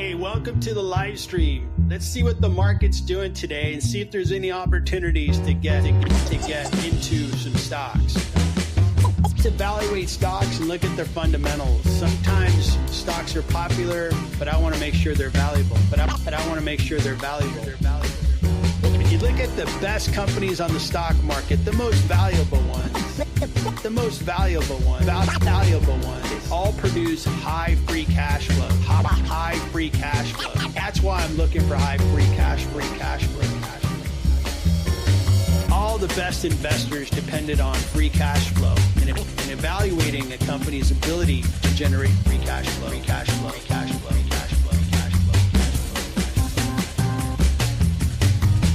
Hey, welcome to the live stream. Let's see what the market's doing today and see if there's any opportunities to get into some stocks. To evaluate stocks and look at their fundamentals. Sometimes stocks are popular, but I want to make sure they're valuable. But I want to make sure they're valuable. If you look at the best companies on the stock market, the most valuable ones, all produce high free cash flow. High free cash flow. That's why I'm looking for high free cash flow. All the best investors depended on free cash flow and evaluating a company's ability to generate free cash flow.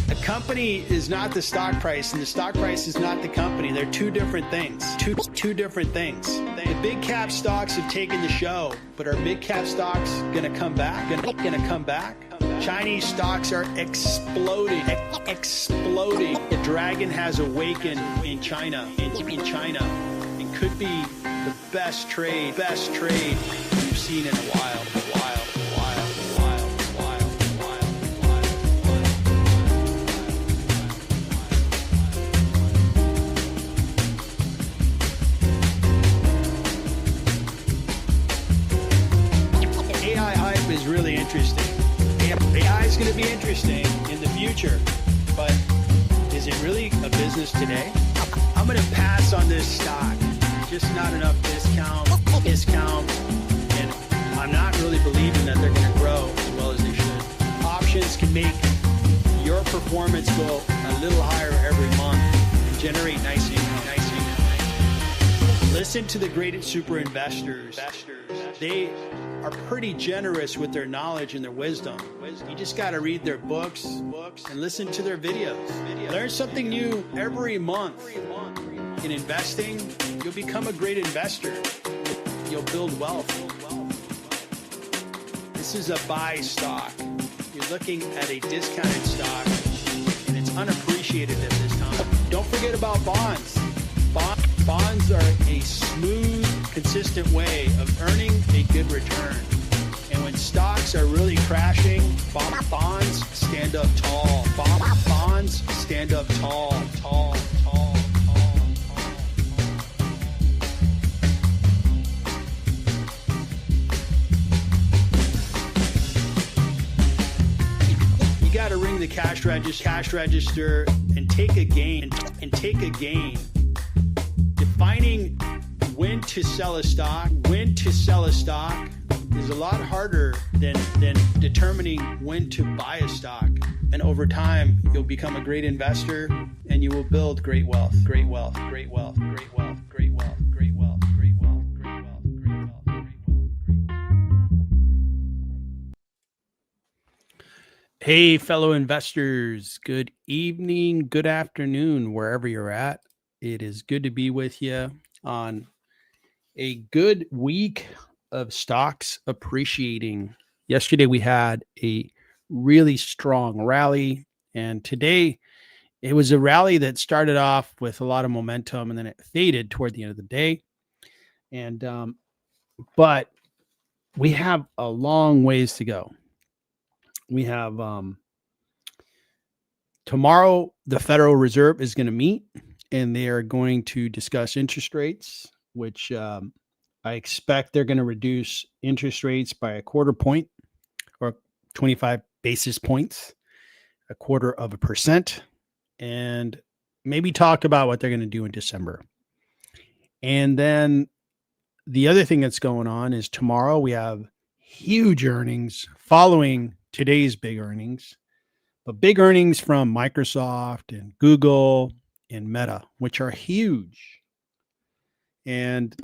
A company is not the stock price, and the stock price is not the company. They're two different things. Two different things. The big cap stocks have taken the show, but are big cap stocks gonna come back? Gonna come back? Chinese stocks are exploding. The dragon has awakened in China. It could be the best trade we've seen in a while. AI hype is really interesting. AI is going to be interesting in the future, but is it really a business today? I'm going to pass on this stock. Just not enough discount, and I'm not really believing that they're going to grow as well as they should. Options can make your performance go a little higher every month and generate nice income. Listen to the great super investors. They are pretty generous with their knowledge and their wisdom. You just got to read their books and listen to their videos. Learn something new every month. In investing, you'll become a great investor. You'll build wealth. This is a buy stock. You're looking at a discounted stock, and it's unappreciated at this time. Don't forget about bonds. Bonds are a smooth, consistent way of earning a good return. And when stocks are really crashing, bonds stand up tall. Bonds stand up tall. You got to ring the cash register and take a gain. Defining when to sell a stock is a lot harder than determining when to buy a stock. And over time, you'll become a great investor and you will build great wealth. Hey, fellow investors, good evening, good afternoon, wherever you're at. It is good to be with you on a good week of stocks appreciating. Yesterday, we had a really strong rally, and today it was a rally that started off with a lot of momentum, and then it faded toward the end of the day. And but we have a long ways to go. We have tomorrow, the Federal Reserve is going to meet, and they are going to discuss interest rates, which I expect they're going to reduce interest rates by a quarter point or 25 basis points, 0.25%, and maybe talk about what they're going to do in December. And then the other thing that's going on is tomorrow we have huge earnings following today's big earnings, but big earnings from Microsoft and Google and Meta, which are huge. And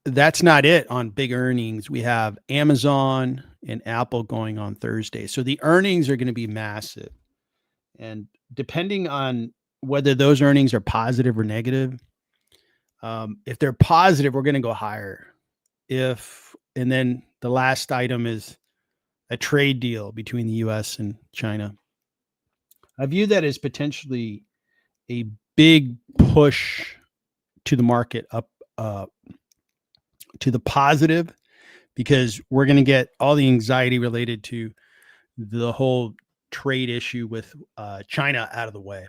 that's not it on big earnings. We have Amazon and Apple going on Thursday. So the earnings are going to be massive. And depending on whether those earnings are positive or negative, if they're positive, we're going to go higher. And then the last item is a trade deal between the U.S. and China. I view that as potentially a big push to the market up to the positive, because we're going to get all the anxiety related to the whole trade issue with China out of the way.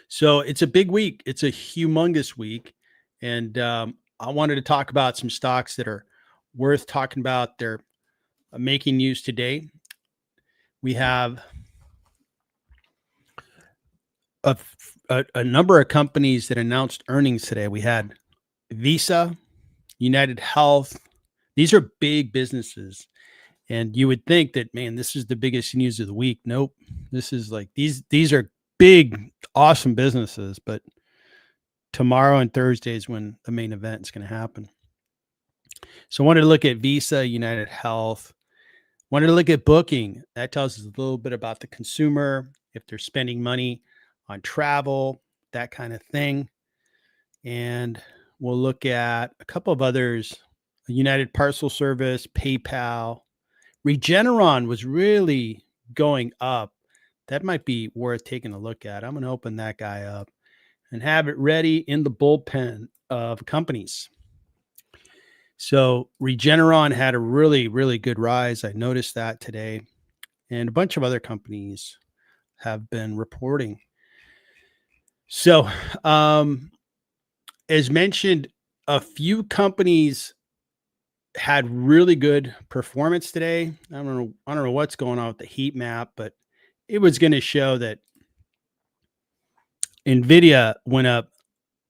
So it's a big week. It's a humongous week. And I wanted to talk about some stocks that are worth talking about. They're making news today. We have a number of companies that announced earnings today. We had Visa, UnitedHealth. These are big businesses. And you would think that, man, this is the biggest news of the week. Nope. This is like, these are big, awesome businesses. But tomorrow and Thursday is when the main event is going to happen. So I wanted to look at Visa, UnitedHealth. Wanted to look at Booking. That tells us a little bit about the consumer, if they're spending money on travel, that kind of thing. And we'll look at a couple of others: United Parcel Service, PayPal. Regeneron was really going up. That might be worth taking a look at. I'm going to open that guy up and have it ready in the bullpen of companies. So Regeneron had a really, really good rise. I noticed that today. And a bunch of other companies have been reporting. So as mentioned, a few companies had really good performance today. I don't know what's going on with the heat map, but it was going to show that NVIDIA went up.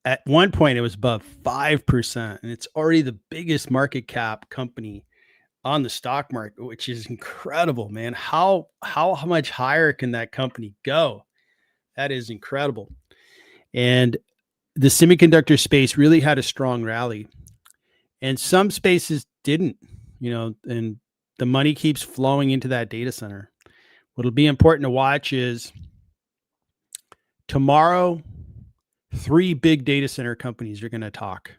At one point, it was above 5%, and it's already the biggest market cap company on the stock market, which is incredible, man. How much higher can that company go? That is incredible. And the semiconductor space really had a strong rally, and some spaces didn't, and the money keeps flowing into that data center. What'll be important to watch is tomorrow, 3 big data center companies are going to talk.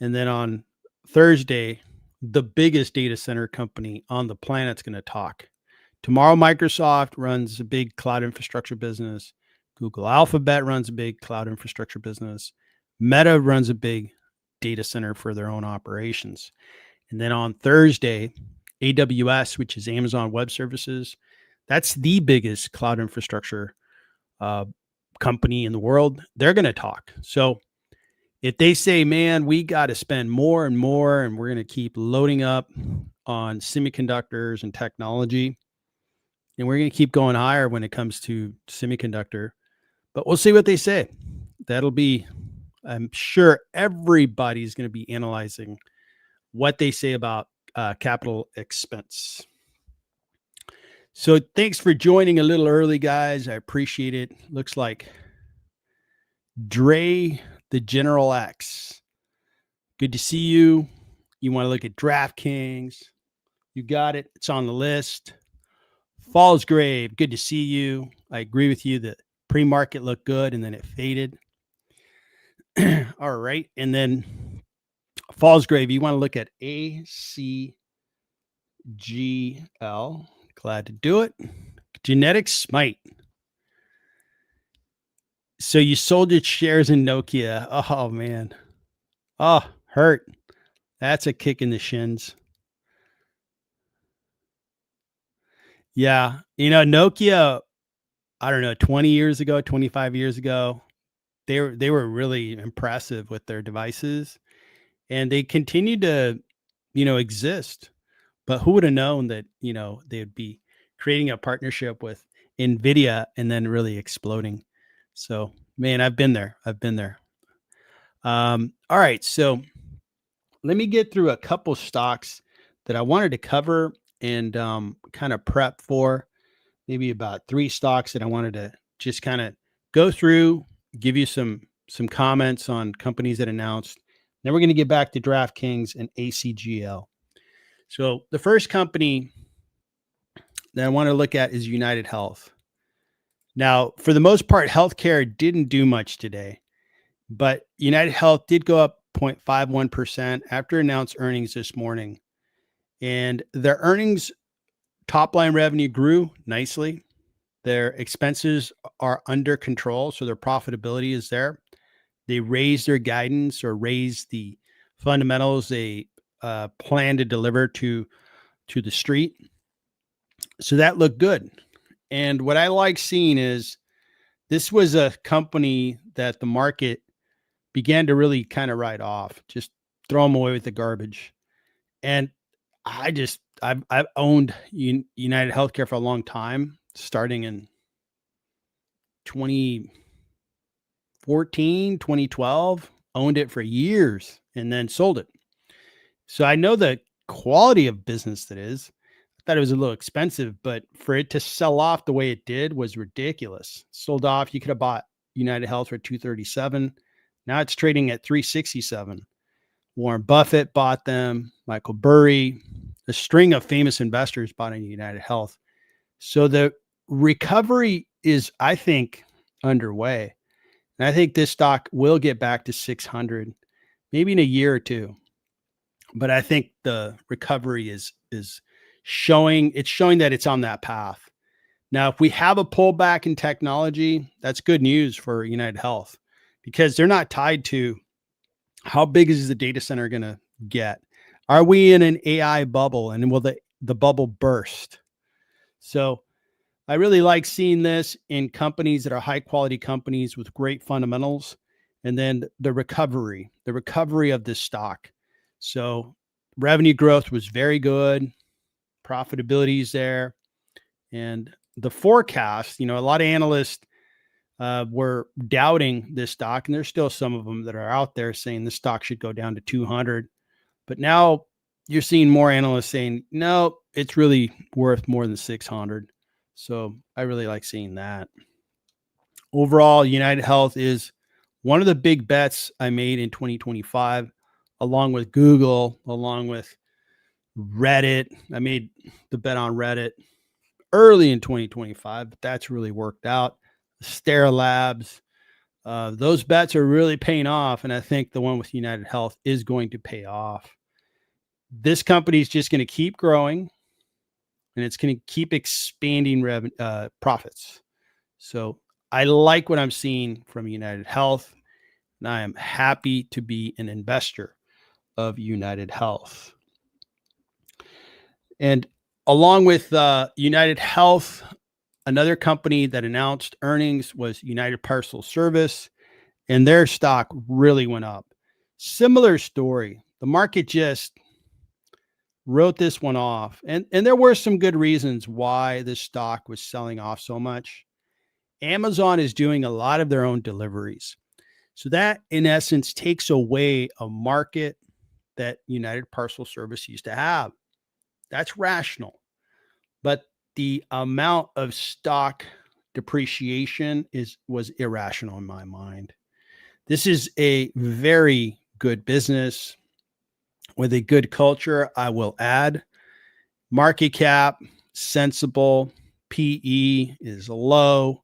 And then on Thursday, the biggest data center company on the planet's going to talk. Tomorrow, Microsoft runs a big cloud infrastructure business. Google Alphabet runs a big cloud infrastructure business. Meta runs a big data center for their own operations. And then on Thursday, AWS, which is Amazon Web Services, that's the biggest cloud infrastructure company in the world. They're going to talk. So if they say, man, we got to spend more and more, and we're going to keep loading up on semiconductors and technology, and we're going to keep going higher when it comes to semiconductor, but we'll see what they say. That'll be, I'm sure everybody's going to be analyzing what they say about capital expense. So thanks for joining a little early, guys. I appreciate it. Looks like Dre, the General X. Good to see you. You want to look at DraftKings? You got it. It's on the list. Fallsgrave, good to see you. I agree with you that pre-market looked good and then it faded. All right. And then Fallsgrave, you want to look at ACGL. Glad to do it. Genetic Smite. So you sold your shares in Nokia. Oh, man. Oh, hurt. That's a kick in the shins. Yeah. Nokia, I don't know, 20 years ago, 25 years ago, they were really impressive with their devices, and they continued to, exist. But who would have known that, they'd be creating a partnership with NVIDIA and then really exploding. So, man, I've been there. All right. So let me get through a couple stocks that I wanted to cover and kind of prep for. Maybe about 3 stocks that I wanted to just kind of go through, give you some comments on companies that announced. Then we're going to get back to DraftKings and ACGL. So the first company that I want to look at is UnitedHealth. Now, for the most part, healthcare didn't do much today, but UnitedHealth did go up 0.51% after announced earnings this morning. And their earnings, top line revenue grew nicely. Their expenses are under control, so their profitability is there. They raised their guidance or raised the fundamentals they plan to deliver to the street. So that looked good. And what I like seeing is this was a company that the market began to really kind of write off, just throw them away with the garbage. And I've owned United Healthcare for a long time, starting in 2014, 2012, owned it for years and then sold it. So I know the quality of business that is. I thought it was a little expensive, but for it to sell off the way it did was ridiculous. Sold off. You could have bought United Health for 237. Now it's trading at 367. Warren Buffett bought them. Michael Burry, a string of famous investors bought into United Health. So the recovery is, I think, underway. And I think this stock will get back to 600, maybe in a year or two. But I think the recovery is showing that it's on that path. Now, if we have a pullback in technology, that's good news for United Health because they're not tied to how big is the data center going to get. Are we in an AI bubble and will the bubble burst? So I really like seeing this in companies that are high quality companies with great fundamentals, and then the recovery of this stock. So revenue growth was very good. Profitability is there. And the forecast, a lot of analysts were doubting this stock, and there's still some of them that are out there saying the stock should go down to 200. But now you're seeing more analysts saying, no, it's really worth more than 600. So I really like seeing that. Overall, United Health is one of the big bets I made in 2025, along with Google, along with Reddit. I made the bet on Reddit early in 2025, but that's really worked out. Stera Labs, those bets are really paying off. And I think the one with United Health is going to pay off. This company is just going to keep growing and it's going to keep expanding profits. So I like what I'm seeing from United Health, and I am happy to be an investor of United Health. And along with United Health, another company that announced earnings was United Parcel Service, and their stock really went up. Similar story. The market just wrote this one off. And there were some good reasons why this stock was selling off so much. Amazon is doing a lot of their own deliveries. So that, in essence, takes away a market that United Parcel Service used to have. That's rational. But the amount of stock depreciation was irrational in my mind. This is a very good business with a good culture, I will add. Market cap, sensible. PE is low.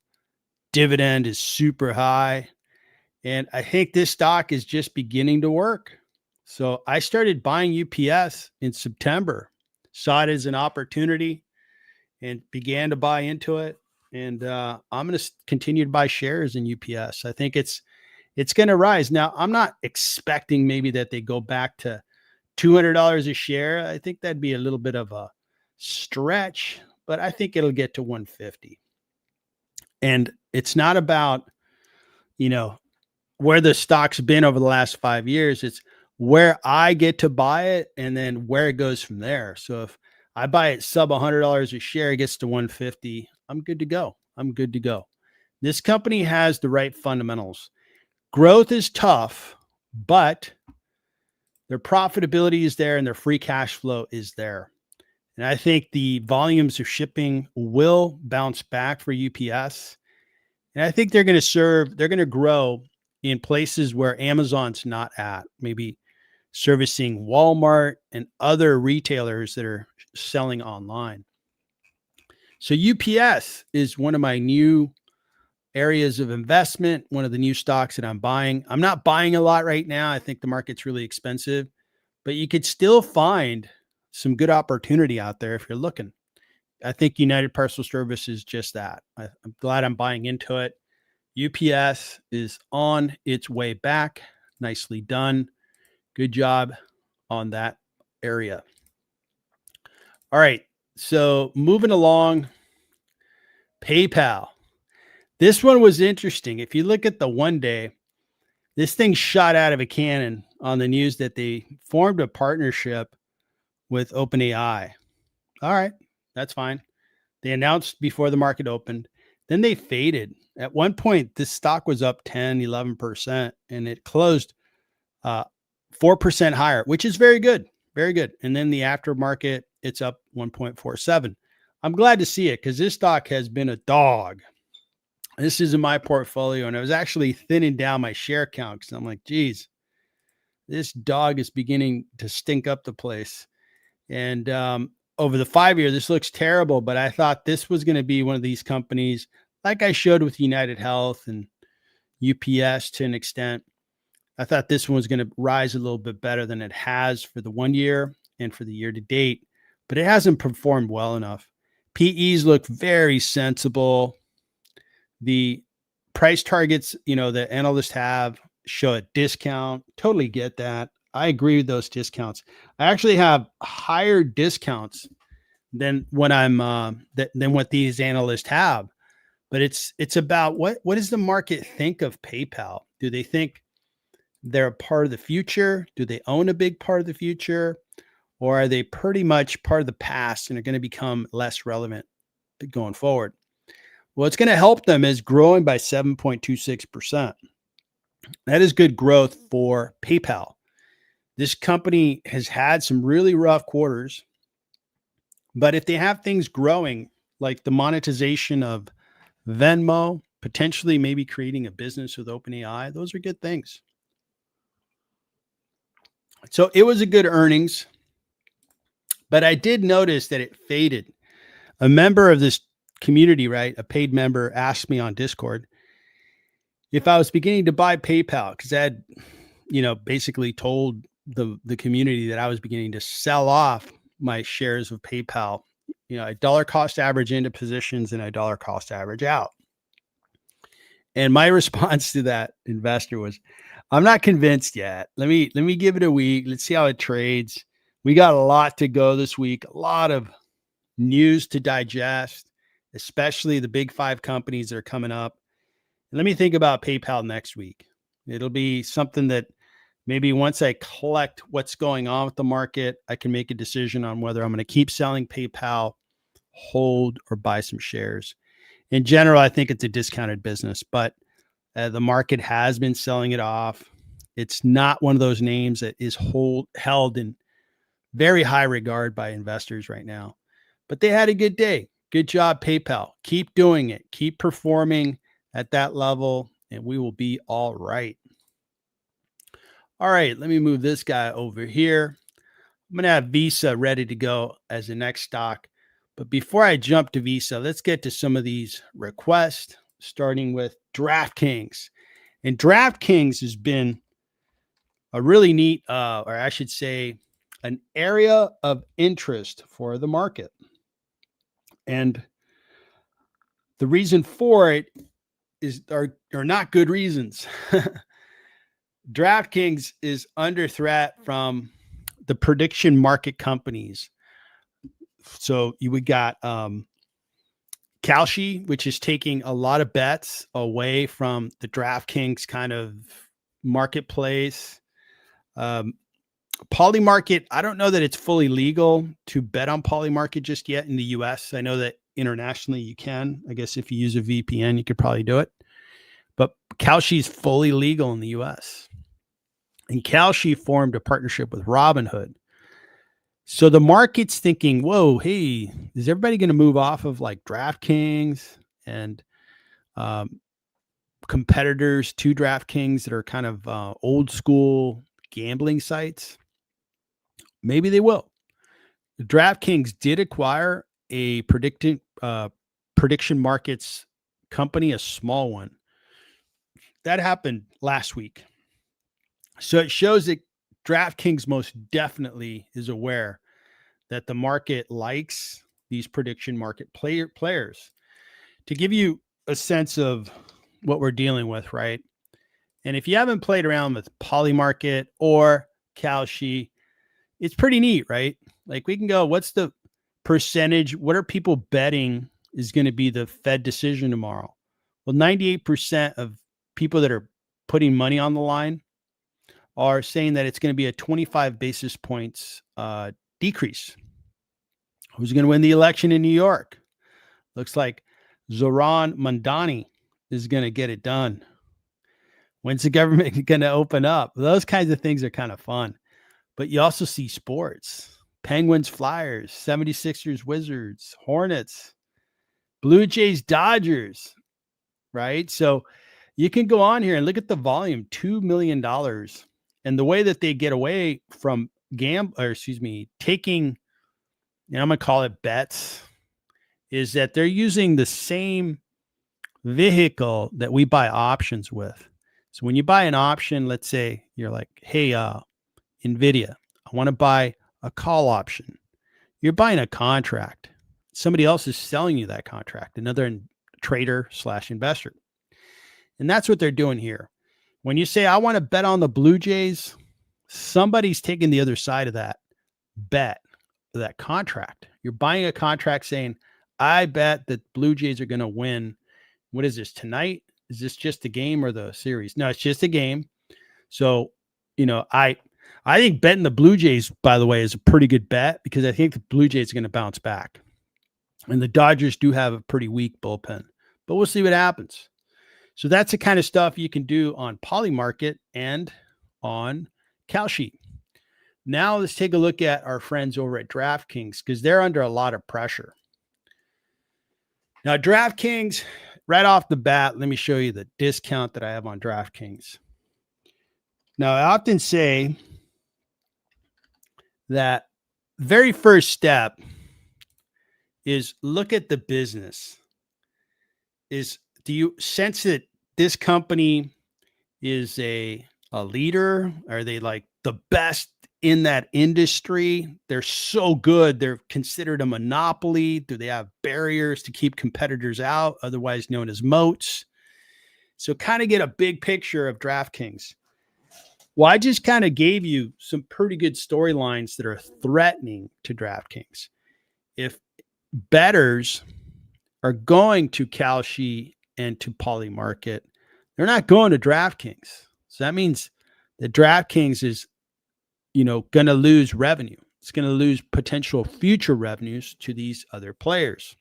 Dividend is super high. And I think this stock is just beginning to work. So I started buying UPS in September, saw it as an opportunity and began to buy into it. And I'm going to continue to buy shares in UPS. I think it's going to rise. Now, I'm not expecting maybe that they go back to $200 a share. I think that'd be a little bit of a stretch, but I think it'll get to 150. And it's not about, where the stock's been over the last 5 years. It's where I get to buy it and then where it goes from there. So if I buy it sub $100 a share, it gets to 150. I'm good to go. This company has the right fundamentals. Growth is tough, but their profitability is there and their free cash flow is there. And I think the volumes of shipping will bounce back for UPS. And I think they're going to grow in places where Amazon's not at, maybe servicing Walmart and other retailers that are selling online. So UPS is one of my new areas of investment, one of the new stocks that I'm buying. I'm not buying a lot right now. I think the market's really expensive, but you could still find some good opportunity out there if you're looking. I think United Parcel Service is just that. I'm glad I'm buying into it. UPS is on its way back. Nicely done. Good job on that area. All right. So moving along, PayPal. This one was interesting. If you look at the 1 day, this thing shot out of a cannon on the news that they formed a partnership with OpenAI. All right, that's fine. They announced before the market opened. Then they faded. At one point, this stock was up 10, 11%, and it closed 4% higher, which is very good. Very good. And then the aftermarket, it's up 1.47. I'm glad to see it because this stock has been a dog. This is in my portfolio, and I was actually thinning down my share count because I'm like, geez, this dog is beginning to stink up the place. And over the 5 year, this looks terrible, but I thought this was going to be one of these companies, like I showed with UnitedHealth and UPS to an extent. I thought this one was going to rise a little bit better than it has for the 1 year and for the year to date, but it hasn't performed well enough. PEs look very sensible. The price targets, the analysts have show a discount. Totally get that. I agree with those discounts. I actually have higher discounts than what than what these analysts have. But it's about what does the market think of PayPal? Do they think they're a part of the future? Do they own a big part of the future? Or are they pretty much part of the past and are going to become less relevant going forward? What's going to help them is growing by 7.26%. That is good growth for PayPal. This company has had some really rough quarters, but if they have things growing, like the monetization of Venmo, potentially maybe creating a business with OpenAI, those are good things. So it was a good earnings, but I did notice that it faded. A member of this community, right, a paid member, asked me on Discord if I was beginning to buy PayPal because I had, basically told the community that I was beginning to sell off my shares of PayPal, a dollar cost average into positions and a dollar cost average out. And my response to that investor was, I'm not convinced yet. Let me give it a week. Let's see how it trades. We got a lot to go this week, a lot of news to digest, especially the big 5 companies that are coming up. And let me think about PayPal next week. It'll be something that maybe once I collect what's going on with the market, I can make a decision on whether I'm going to keep selling PayPal, hold, or buy some shares. In general, I think it's a discounted business, but the market has been selling it off. It's not one of those names that is held in very high regard by investors right now. But they had a good day. Good job, PayPal. Keep doing it. Keep performing at that level, and we will be all right. All right, let me move this guy over here. I'm going to have Visa ready to go as the next stock. But before I jump to Visa, let's get to some of these requests, starting with DraftKings. And DraftKings has been a really neat, or I should say, an area of interest for the market. And the reason for it are not good reasons. DraftKings is under threat from the prediction market companies. So we got Kalshi, which is taking a lot of bets away from the DraftKings kind of marketplace. Polymarket, I don't know that it's fully legal to bet on Polymarket just yet in the US. I know that internationally you can. I guess if you use a VPN, you could probably do it. But Kalshi is fully legal in the US. And Kalshi formed a partnership with Robinhood. So the market's thinking, whoa, hey, is everybody going to move off of like DraftKings and competitors to DraftKings that are kind of old school gambling sites? Maybe they will. DraftKings did acquire a prediction markets company, a small one. That happened last week. So it shows that DraftKings most definitely is aware that the market likes these prediction market players. To give you a sense of what we're dealing with, right? And if you haven't played around with Polymarket or Kalshi. It's pretty neat, right? Like we can go, what's the percentage? What are people betting is going to be the Fed decision tomorrow? Well, 98% of people that are putting money on the line are saying that it's going to be a 25 basis points decrease. Who's going to win the election in New York? Looks like Zoran Mandani is going to get it done. When's the government going to open up? Those kinds of things are kind of fun. But you also see sports. Penguins, Flyers, 76ers, Wizards, Hornets, Blue Jays, Dodgers, right? So you can go on here and look at the volume, $2 million. And the way that they get away from taking, I'm going to call it bets, is that they're using the same vehicle that we buy options with. So when you buy an option, let's say you're like, hey, NVIDIA, I want to buy a call option. You're buying a contract. Somebody else is selling you that contract, another trader/investor. And that's what they're doing here. When you say, I want to bet on the Blue Jays, somebody's taking the other side of that bet, that contract. You're buying a contract saying, I bet that Blue Jays are going to win. What is this, tonight? Is this just a game or the series? No, it's just a game. So, I think betting the Blue Jays, by the way, is a pretty good bet because I think the Blue Jays are going to bounce back. And the Dodgers do have a pretty weak bullpen, but we'll see what happens. So that's the kind of stuff you can do on Polymarket and on Kalshi. Now let's take a look at our friends over at DraftKings because they're under a lot of pressure. Now, DraftKings, right off the bat, let me show you the discount that I have on DraftKings. Now, I often say that very first step is look at the business. Do you sense that this company is a leader? Are they like the best in that industry? They're so good. They're considered a monopoly. Do they have barriers to keep competitors out, otherwise known as moats? So kind of get a big picture of DraftKings. Well, I just kind of gave you some pretty good storylines that are threatening to DraftKings. If bettors are going to Kalshi and to Polymarket, they're not going to DraftKings. So that means that DraftKings is, going to lose revenue. It's going to lose potential future revenues to these other players.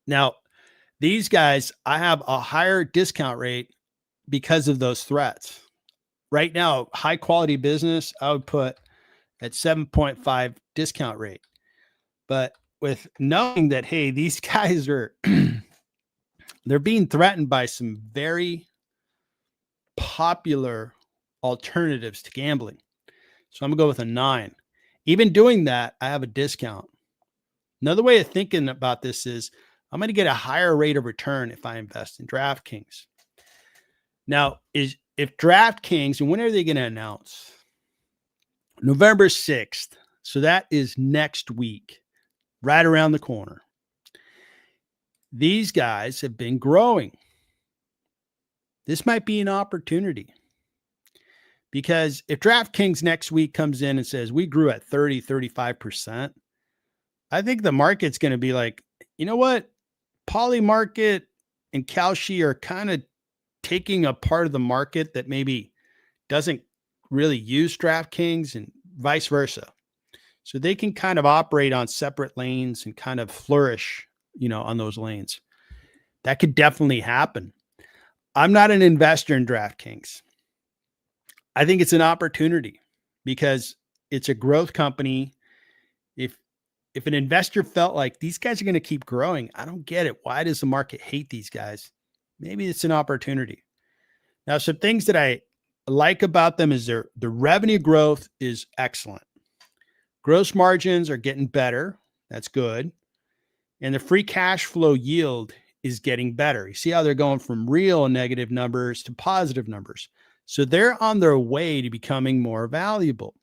Now, these guys, I have a higher discount rate because of those threats. Right now, high quality business, I would put at 7.5 discount rate. But with knowing that, hey, these guys are, they're being threatened by some very popular alternatives to gambling. So I'm going to go with a 9. Even doing that, I have a discount. Another way of thinking about this is I'm going to get a higher rate of return if I invest in DraftKings. Now, if DraftKings, and when are they going to announce? November 6th. So that is next week, right around the corner. These guys have been growing. This might be an opportunity. Because if DraftKings next week comes in and says, we grew at 30, 35%, I think the market's going to be like, you know what? Polymarket and Kalshi are kind of taking a part of the market that maybe doesn't really use DraftKings and vice versa. So they can kind of operate on separate lanes and kind of flourish, on those lanes. That could definitely happen. I'm not an investor in DraftKings. I think it's an opportunity because it's a growth company. If an investor felt like these guys are going to keep growing, I don't get it. Why does the market hate these guys? Maybe it's an opportunity. Now, some things that I like about them is the revenue growth is excellent. Gross margins are getting better. That's good. And the free cash flow yield is getting better. You see how they're going from real negative numbers to positive numbers. So they're on their way to becoming more valuable.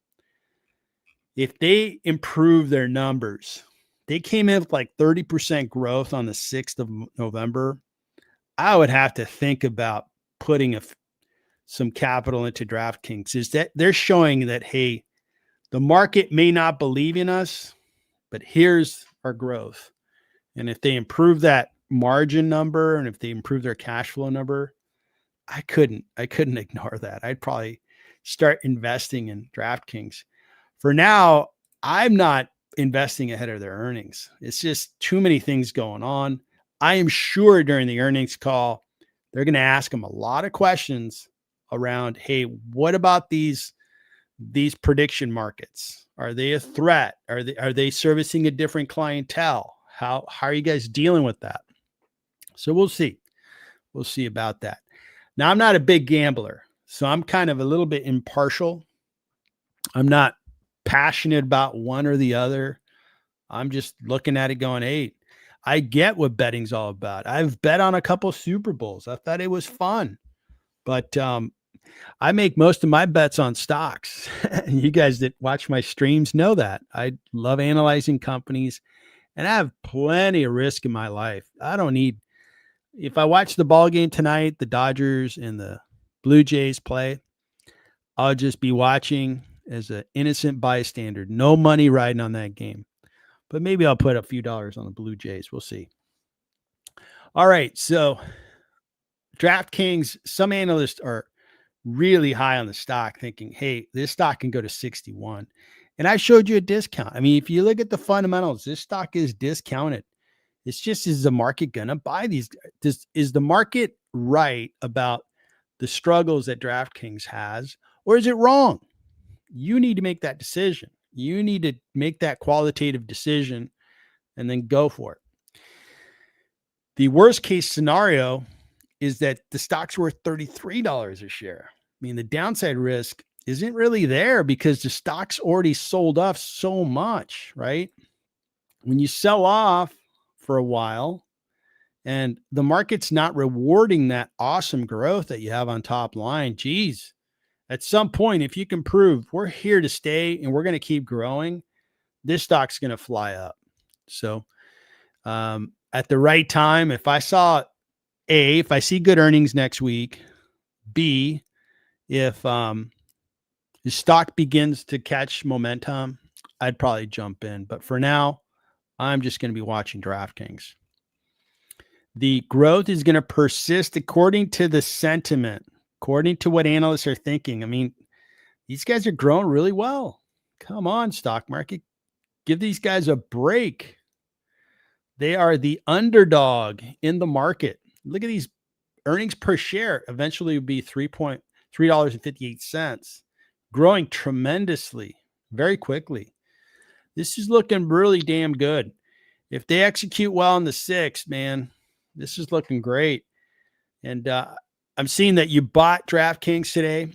If they improve their numbers, they came in with like 30% growth on the 6th of November. I would have to think about putting some capital into DraftKings is that they're showing that, hey, the market may not believe in us, but here's our growth. And if they improve that margin number and if they improve their cash flow number, I couldn't ignore that. I'd probably start investing in DraftKings. For now, I'm not investing ahead of their earnings. It's just too many things going on. I am sure during the earnings call, they're going to ask them a lot of questions around, hey, what about these prediction markets? Are they a threat? Are they servicing a different clientele? How are you guys dealing with that? So we'll see. We'll see about that. Now, I'm not a big gambler, so I'm kind of a little bit impartial. I'm not passionate about one or the other. I'm just looking at it going, hey, I get what betting's all about. I've bet on a couple Super Bowls. I thought it was fun, but I make most of my bets on stocks. You guys that watch my streams know that. I love analyzing companies, and I have plenty of risk in my life. I don't need, if I watch the ball game tonight, the Dodgers and the Blue Jays play, I'll just be watching as an innocent bystander. No money riding on that game. But maybe I'll put a few dollars on the Blue Jays. We'll see. All right. So DraftKings, some analysts are really high on the stock thinking, hey, this stock can go to 61. And I showed you a discount. I mean, if you look at the fundamentals, this stock is discounted. It's just, is the market going to buy these? Is the market right about the struggles that DraftKings has, or is it wrong? You need to make that decision. You need to make that qualitative decision and then go for it. The worst case scenario is that the stock's worth $33 a share. I mean, the downside risk isn't really there because the stock's already sold off so much, right? When you sell off for a while and the market's not rewarding that awesome growth that you have on top line, geez, at some point, if you can prove we're here to stay and we're going to keep growing, this stock's going to fly up. So at the right time, if I see good earnings next week, B, if the stock begins to catch momentum, I'd probably jump in. But for now, I'm just going to be watching DraftKings. The growth is going to persist according to the sentiment, according to what analysts are thinking. I mean, these guys are growing really well. Come on, stock market. Give these guys a break. They are the underdog in the market. Look at these earnings per share. Eventually will be $3.58, growing tremendously, very quickly. This is looking really damn good. If they execute well in the 6th, man, this is looking great. And I'm seeing that you bought DraftKings today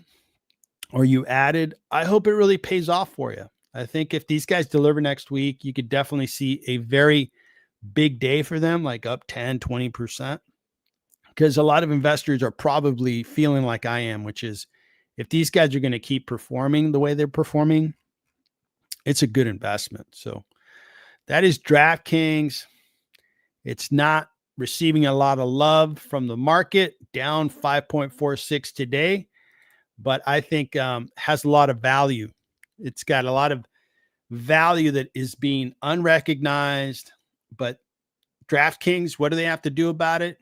or you added. I hope it really pays off for you. I think if these guys deliver next week, you could definitely see a very big day for them, like up 10, 20%. Because a lot of investors are probably feeling like I am, which is if these guys are going to keep performing the way they're performing, it's a good investment. So that is DraftKings. It's not receiving a lot of love from the market, down 5.46 today, but I think has a lot of value. It's got a lot of value that is being unrecognized, but DraftKings, what do they have to do about it?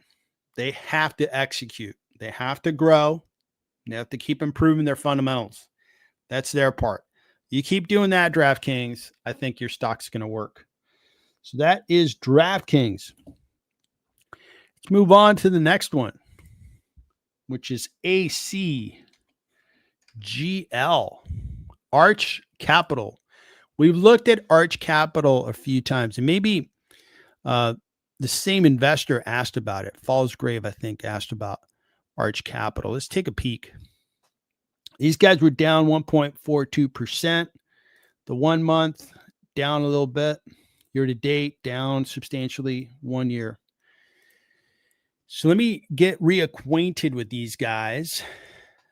They have to execute. They have to grow. They have to keep improving their fundamentals. That's their part. You keep doing that, DraftKings, I think your stock's going to work. So that is DraftKings. Let's move on to the next one, which is ACGL, Arch Capital. We've looked at Arch Capital a few times, and maybe the same investor asked about it. Fallsgrave, I think, asked about Arch Capital. Let's take a peek. These guys were down 1.42%. The 1 month down a little bit. Year to date down substantially 1 year. So let me get reacquainted with these guys.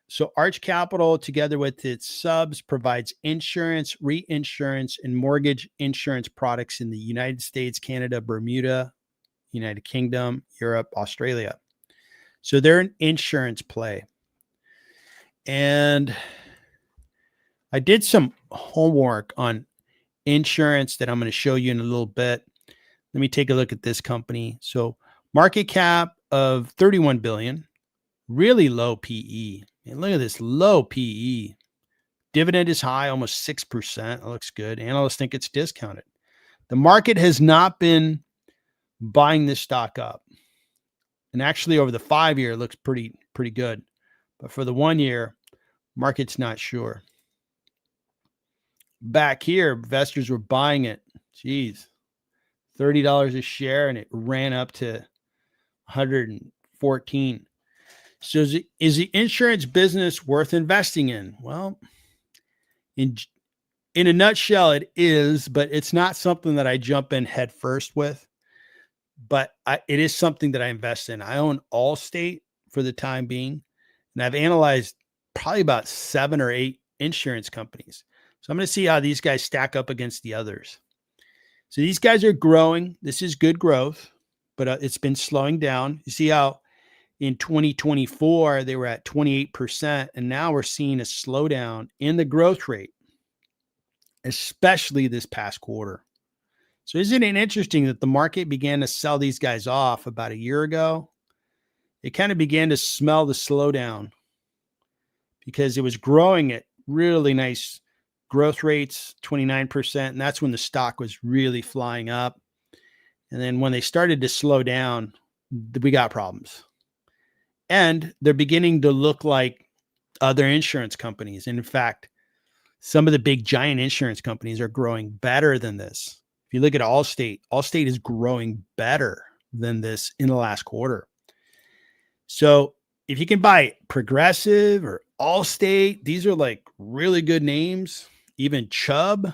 So Arch Capital, together with its subs, provides insurance, reinsurance, and mortgage insurance products in the United States, Canada, Bermuda, United Kingdom, Europe, Australia. So they're an insurance play. And I did some homework on insurance that I'm going to show you in a little bit. Let me take a look at this company. So market cap of 31 billion, really low PE. And look at this low PE. Dividend is high, almost 6%. It looks good. Analysts think it's discounted. The market has not been buying this stock up. And actually over the 5-year, it looks pretty good. But for the 1 year, market's not sure. Back here, investors were buying it. Geez, $30 a share, and it ran up to 114. So is the insurance business worth investing in? Well, in a nutshell, it is, but it's not something that I jump in head first with. But it is something that I invest in. I own Allstate for the time being, and I've analyzed probably about 7 or 8 insurance companies. So I'm going to see how these guys stack up against the others. So these guys are growing. This is good growth, but it's been slowing down. You see how in 2024, they were at 28%, and now we're seeing a slowdown in the growth rate, especially this past quarter. So isn't it interesting that the market began to sell these guys off about a year ago? It kind of began to smell the slowdown because it was growing at really nice growth rates, 29%. And that's when the stock was really flying up. And then when they started to slow down, we got problems. And they're beginning to look like other insurance companies. And in fact, some of the big giant insurance companies are growing better than this. If you look at Allstate, Allstate is growing better than this in the last quarter. So if you can buy Progressive or Allstate, these are like really good names. Even Chubb,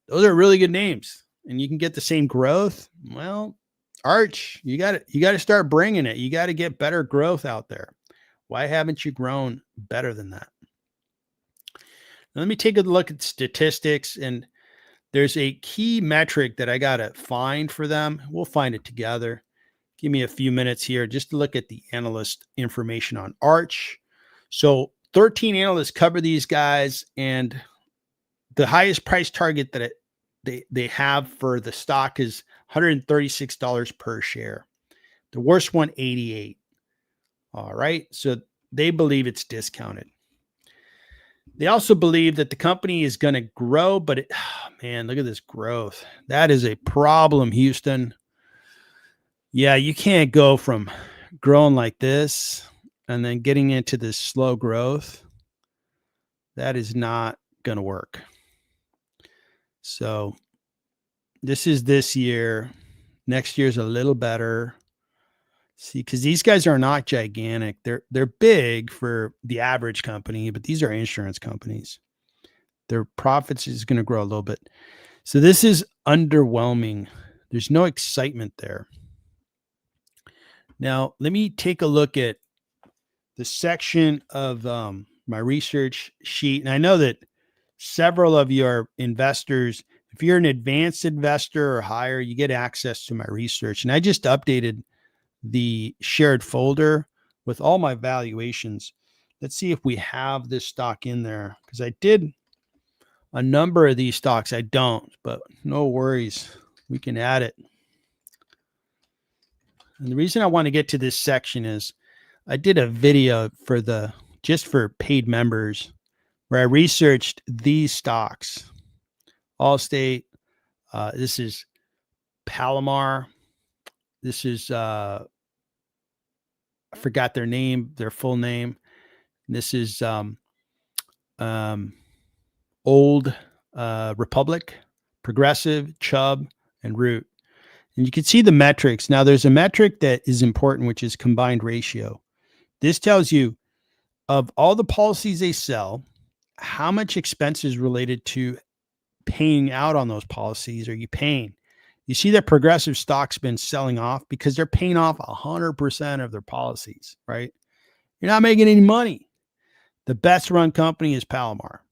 those are really good names, and you can get the same growth. Well, Arch, you got to start bringing it. You got to get better growth out there. Why haven't you grown better than that? Now, let me take a look at statistics, and there's a key metric that I got to find for them. We'll find it together. Give me a few minutes here just to look at the analyst information on Arch. So 13 analysts cover these guys, and the highest price target that they have for the stock is $136 per share. The worst one, 88. All right. So they believe it's discounted. They also believe that the company is going to grow, but man, look at this growth. That is a problem, Houston. Yeah, you can't go from growing like this and then getting into this slow growth. That is not going to work. So this is this year. Next year's a little better. See, because these guys are not gigantic. They're big for the average company, but these are insurance companies. Their profits is going to grow a little bit. So this is underwhelming. There's no excitement there. Now, let me take a look at the section of my research sheet. And I know that several of you are investors. If you're an advanced investor or higher, you get access to my research. And I just updated the shared folder with all my valuations. Let's see if we have this stock in there, because I did a number of these stocks. I don't, but no worries. We can add it. And the reason I want to get to this section is I did a video for just for paid members where I researched these stocks. Allstate, this is Palomar. This is, I forgot their full name. This is Old Republic, Progressive, Chubb, and Root. And you can see the metrics. Now, there's a metric that is important, which is combined ratio. This tells you of all the policies they sell, how much expenses related to paying out on those policies are you paying? You see that Progressive stock's been selling off because they're paying off 100% of their policies, right? You're not making any money. The best run company is Palomar.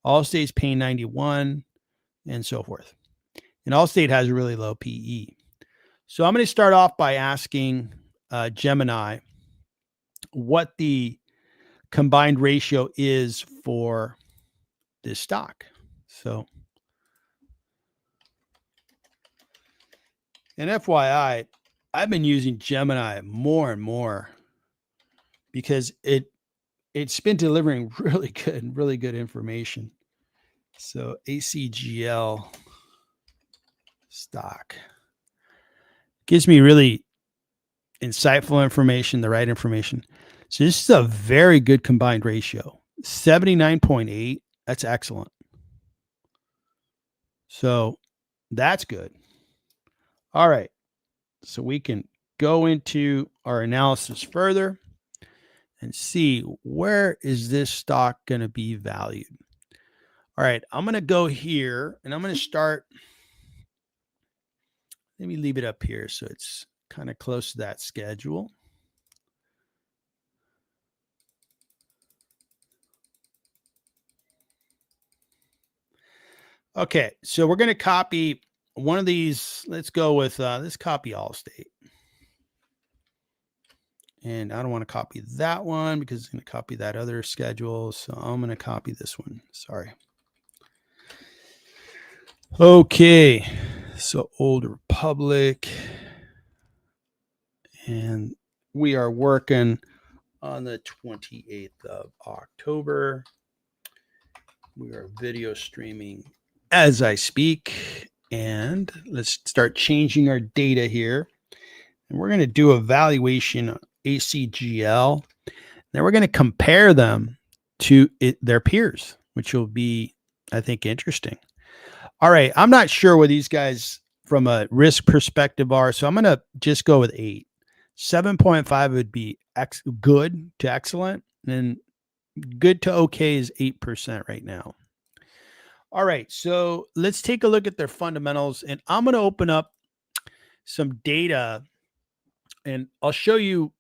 Allstate's paying 91 and so forth. And Allstate has a really low PE. So I'm going to start off by asking Gemini what the combined ratio is for this stock. So, and FYI, I've been using Gemini more and more because it's been delivering really good information. So ACGL stock gives me really insightful information, the right information. So this is a very good combined ratio, 79.8. That's excellent. So that's good. All right. So we can go into our analysis further and see where is this stock going to be valued. All right. I'm going to go here and I'm going to start. Let me leave it up here so it's kind of close to that schedule. Okay, so we're going to copy one of these. Let's go with, let's copy Allstate. And I don't want to copy that one because it's going to copy that other schedule. So I'm going to copy this one. Sorry. Okay, so Old Republic. And we are working on the 28th of October. We are video streaming as I speak. And let's start changing our data here. And we're going to do a valuation on ACGL. Then we're going to compare them to their peers, which will be, I think, interesting. All right. I'm not sure what these guys from a risk perspective are. So I'm going to just go with 8. 7.5 would be good to excellent. And good to okay is 8% right now. All right. So let's take a look at their fundamentals. And I'm going to open up some data and I'll show you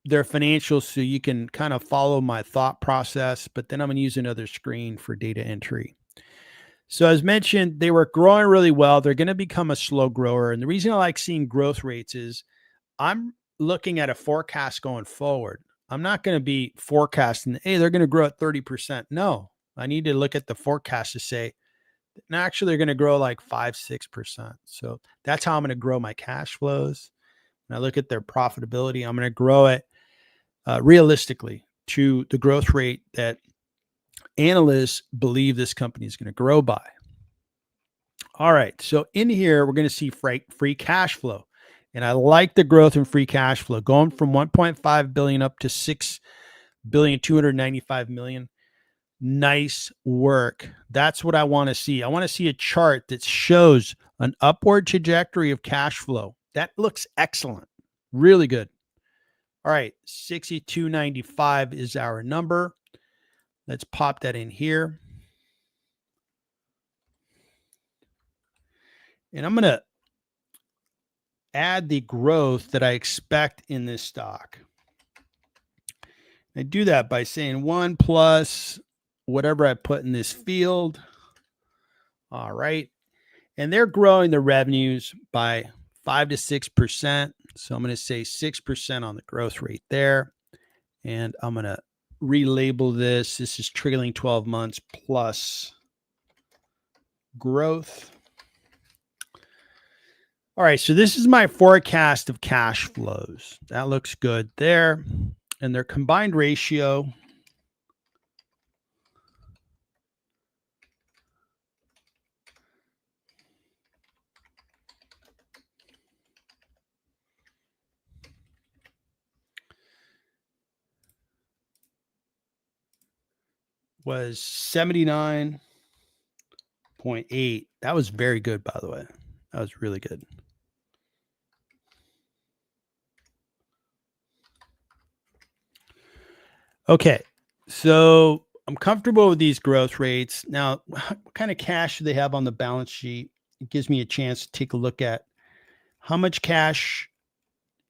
their financials so you can kind of follow my thought process. But then I'm going to use another screen for data entry. So as mentioned, they were growing really well. They're going to become a slow grower. And the reason I like seeing growth rates is I'm looking at a forecast going forward. I'm not going to be forecasting, hey, they're going to grow at 30%. No, I need to look at the forecast to say, no, actually, they're going to grow like 5-6%. So that's how I'm going to grow my cash flows. When I look at their profitability, I'm going to grow it realistically to the growth rate that analysts believe this company is going to grow by. All right. So in here, we're going to see free cash flow. And I like the growth in free cash flow going from 1.5 billion up to 6,295 million. Nice work. That's what I want to see. I want to see a chart that shows an upward trajectory of cash flow. That looks excellent. Really good. All right. 62.95 is our number. Let's pop that in here. And I'm going to add the growth that I expect in this stock. I do that by saying 1 plus whatever I put in this field. All right. And they're growing the revenues by 5 to 6%. So I'm going to say 6% on the growth rate there. And I'm going to relabel this. This is trailing 12 months plus growth. All right. So this is my forecast of cash flows. That looks good there. And their combined ratio was 79.8. That was very good, by the way. That was really good. Okay, so I'm comfortable with these growth rates. Now, what kind of cash do they have on the balance sheet? It gives me a chance to take a look at how much cash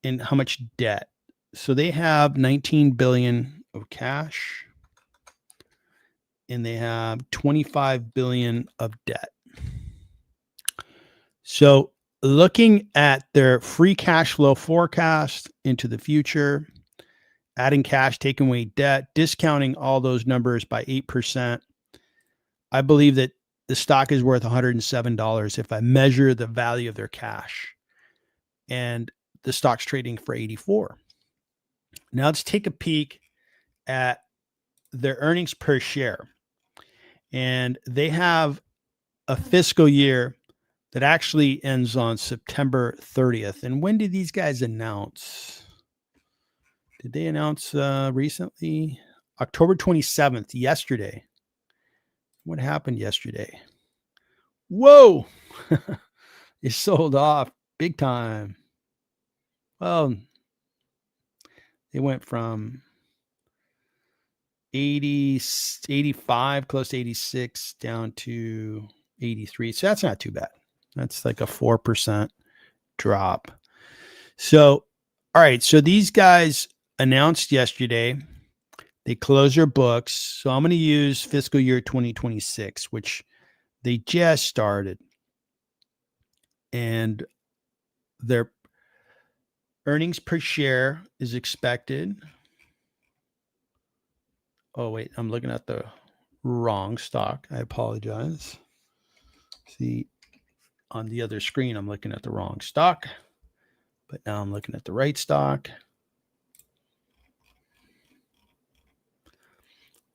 and how much debt. So they have 19 billion of cash and they have 25 billion of debt. So looking at their free cash flow forecast into the future, adding cash, taking away debt, discounting all those numbers by 8%. I believe that the stock is worth $107 if I measure the value of their cash. And the stock's trading for 84. Now let's take a peek at their earnings per share. And they have a fiscal year that actually ends on September 30th. And when did these guys announce? Did they announce recently? October 27th, yesterday. What happened yesterday? Whoa! It sold off big time. Well, they went from 80, 85, close to 86, down to 83. So that's not too bad. That's like a 4% drop. So, all right. So these guys announced yesterday, they closed their books. So I'm going to use fiscal year 2026, which they just started. And their earnings per share is expected. Oh, wait, I'm looking at the wrong stock. I apologize. See, on the other screen, I'm looking at the wrong stock, but now I'm looking at the right stock.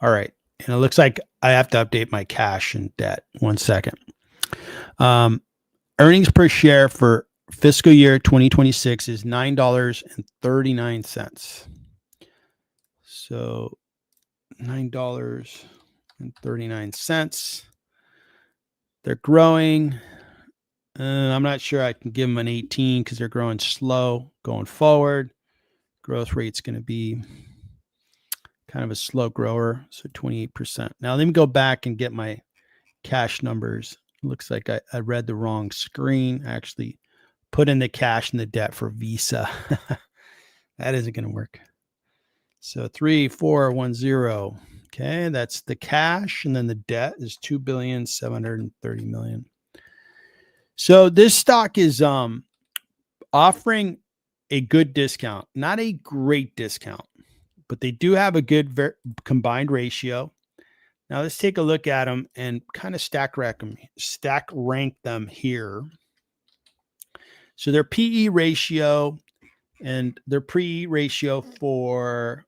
All right. And it looks like I have to update my cash and debt. 1 second. Earnings per share for fiscal year 2026 is $9.39. So $9.39. They're growing. I'm not sure I can give them an 18 because they're growing slow going forward. Growth rate's going to be kind of a slow grower, so 28%. Now let me go back and get my cash numbers. Looks like I read the wrong screen. I actually put in the cash and the debt for Visa. That isn't going to work. So 3410. Okay, that's the cash, and then the debt is $2,730,000,000. So this stock is offering a good discount, not a great discount, but they do have a good combined ratio. Now let's take a look at them and kind of stack rank them here. So their PE ratio and their PE ratio for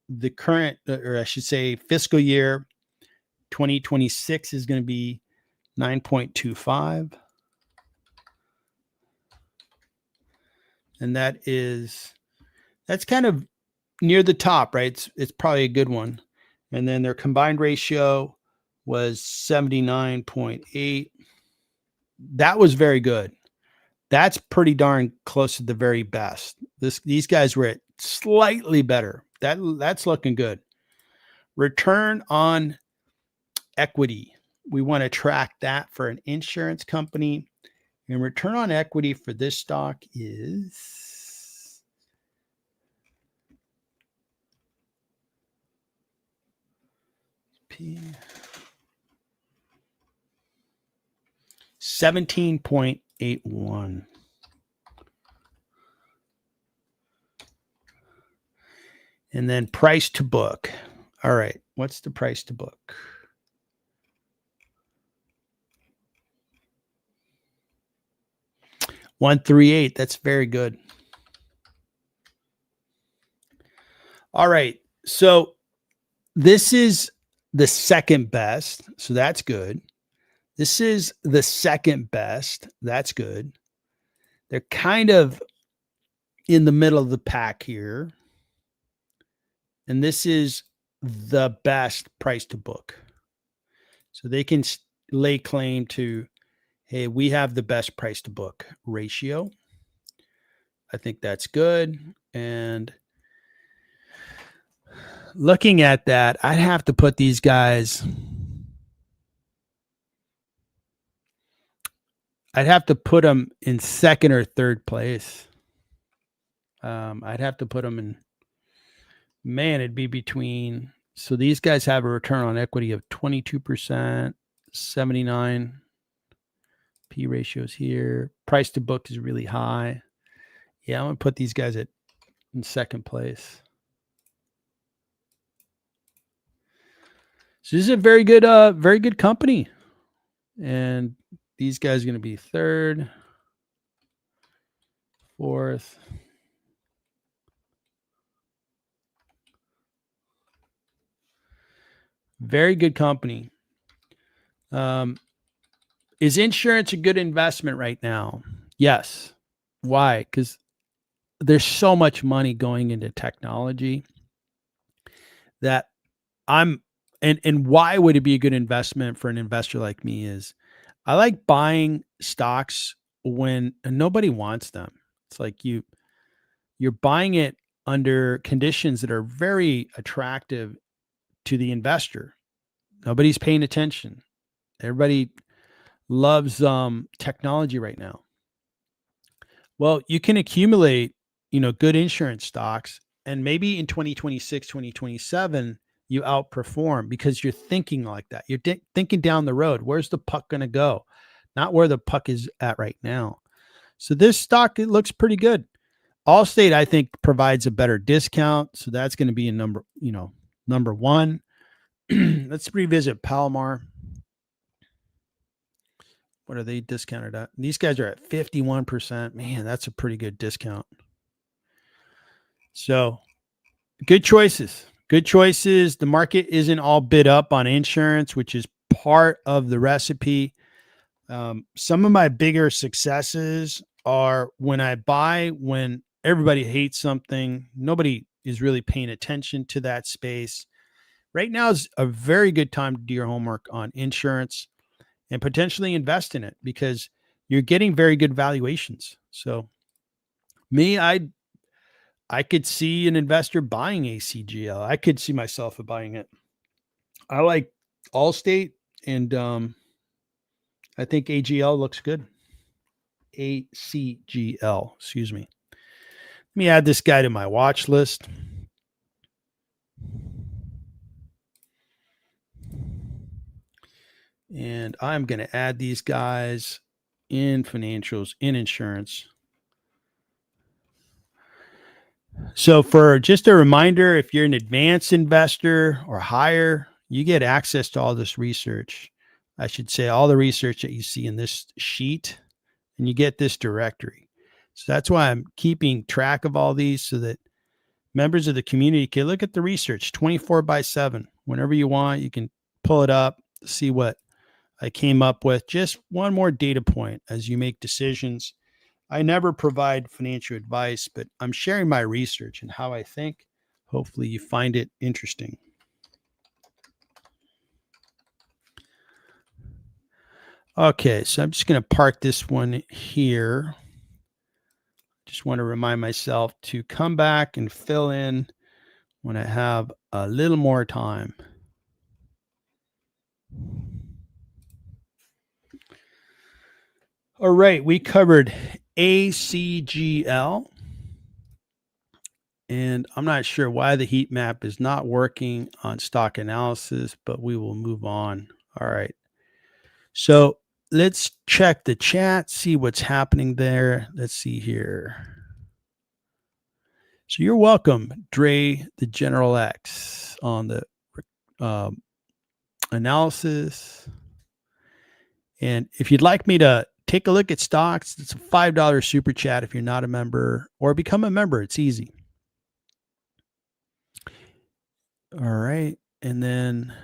the current, or I should say fiscal year 2026 is going to be 9.25. And that's kind of near the top, right? It's probably a good one. And then their combined ratio was 79.8. That was very good. That's pretty darn close to the very best. These guys were at slightly better. That's looking good. Return on equity. We want to track that for an insurance company. And return on equity for this stock is 17.81. And then price to book. All right. What's the price to book? $138. That's very good. All right. So this is the second best. So that's good. This is the second best. That's good. They're kind of in the middle of the pack here. And this is the best price to book. So they can lay claim to, hey, we have the best price to book ratio. I think that's good. And looking at that, I'd have to put these guys, I'd have to put them in second or third place. I'd have to put them in, man, it'd be between, so these guys have a return on equity of 22%, 79 P ratios here. Price to book is really high. Yeah, I'm going to put these guys in second place. So this is a very good company. And these guys are going to be third, fourth. Very good company. Is insurance a good investment right now? Yes. Why? Because there's so much money going into technology that and why would it be a good investment for an investor like me is I like buying stocks when nobody wants them. It's like you're buying it under conditions that are very attractive to the investor. Nobody's paying attention. Everybody loves technology right now. Well, you can accumulate, good insurance stocks, and maybe in 2026, 2027, you outperform because you're thinking like that. You're thinking down the road. Where's the puck going to go? Not where the puck is at right now. So this stock, it looks pretty good. Allstate, I think, provides a better discount. So that's going to be a number one. Let's revisit Palomar. What are they discounted at? These guys are at 51%. Man, that's a pretty good discount. So good choices. Good choices. The market isn't all bid up on insurance, which is part of the recipe. Some of my bigger successes are when I buy when everybody hates something. Nobody is really paying attention to that space. Right now is a very good time to do your homework on insurance and potentially invest in it because you're getting very good valuations. So me, I could see an investor buying ACGL. I could see myself buying it. I like Allstate, and I think AGL looks good. ACGL, excuse me. Let me add this guy to my watch list. And I'm going to add these guys in financials, in insurance. So for just a reminder, if you're an advanced investor or higher, you get access to all this research. I should say all the research that you see in this sheet, and you get this directory. So that's why I'm keeping track of all these so that members of the community can look at the research 24/7. Whenever you want, you can pull it up, see what I came up with. Just one more data point as you make decisions. I never provide financial advice, but I'm sharing my research and how I think. Hopefully you find it interesting. Okay, so I'm just going to park this one here. Just want to remind myself to come back and fill in when I have a little more time. All right, we covered ACGL. And I'm not sure why the heat map is not working on stock analysis, but we will move on. All right. So let's check the chat, see what's happening there. Let's see here. So you're welcome, Dre, the General X, on the analysis. And if you'd like me to take a look at stocks, it's a $5 super chat if you're not a member, or become a member. It's easy. All right. And then,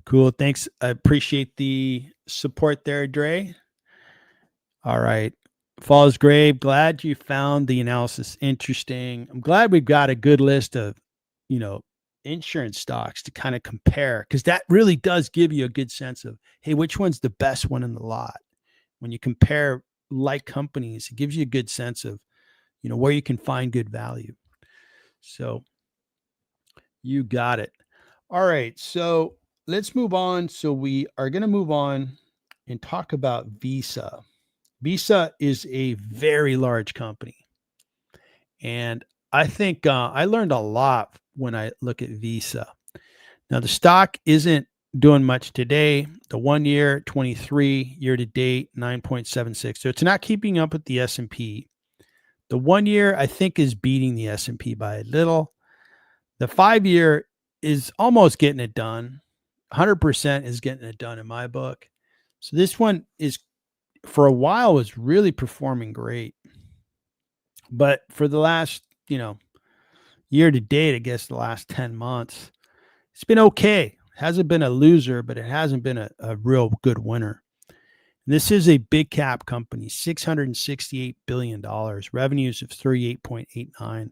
cool. Thanks. I appreciate the support there, Dre. All right. Falls Grave, glad you found the analysis interesting. I'm glad we've got a good list of, insurance stocks to kind of compare, because that really does give you a good sense of, hey, which one's the best one in the lot? When you compare like companies, it gives you a good sense of, where you can find good value. So you got it. All right. So let's move on. So we are going to move on and talk about Visa. Visa is a very large company. And I think I learned a lot when I look at Visa. Now, the stock isn't doing much today. The 1 year, 23, year to date, 9.76. So it's not keeping up with the S&P. The 1 year, I think, is beating the S&P by a little. The 5 year is almost getting it done. 100% is getting it done in my book. So this one is, for a while, was really performing great. But for the last, year to date, I guess the last 10 months, it's been okay. Hasn't been a loser, but it hasn't been a real good winner. This is a big cap company, $668 billion, revenues of 38.89,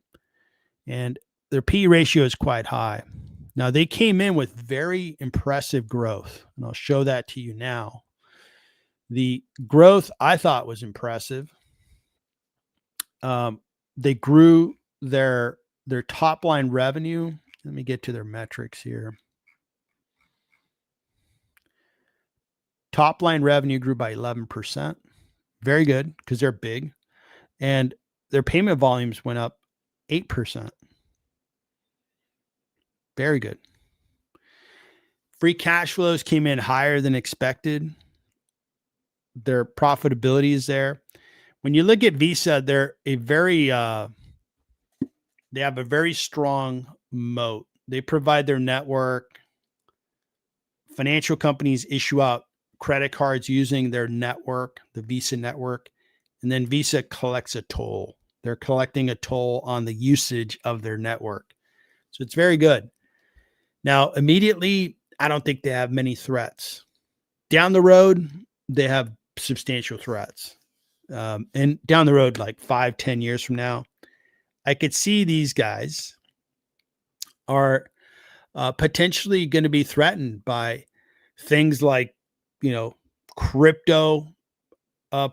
and their P ratio is quite high. Now, they came in with very impressive growth, and I'll show that to you now. The growth I thought was impressive. They grew their top line revenue. Let me get to their metrics here. Top line revenue grew by 11%. Very good, because they're big. And their payment volumes went up 8%. Very good. Free cash flows came in higher than expected. Their profitability is there. When you look at Visa, they're they have a very strong moat. They provide their network. Financial companies issue out credit cards using their network, the Visa network, and then Visa collects a toll. They're collecting a toll on the usage of their network. So it's very good. Now, immediately, I don't think they have many threats. Down the road, they have substantial threats. And down the road, like 5-10 years from now, I could see these guys are potentially going to be threatened by things like, crypto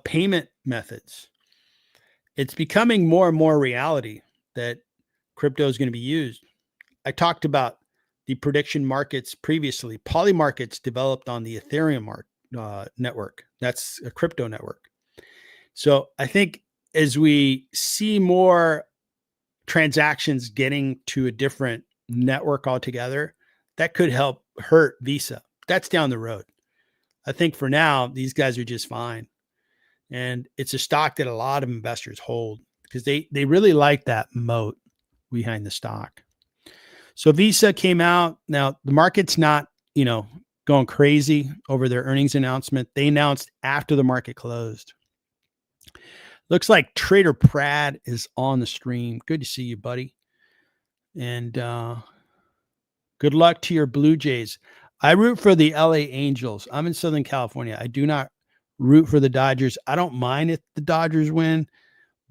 payment methods. It's becoming more and more reality that crypto is going to be used. I talked about the prediction markets previously. Poly markets developed on the Ethereum network. That's a crypto network. So I think as we see more transactions getting to a different network altogether, that could help hurt Visa. That's down the road. I think for now, these guys are just fine. And it's a stock that a lot of investors hold because they really like that moat behind the stock. So Visa came out. Now, the market's not, going crazy over their earnings announcement. They announced after the market closed. Looks like Trader Pratt is on the stream. Good to see you, buddy. And good luck to your Blue Jays. I root for the LA Angels. I'm in Southern California. I do not root for the Dodgers. I don't mind if the Dodgers win,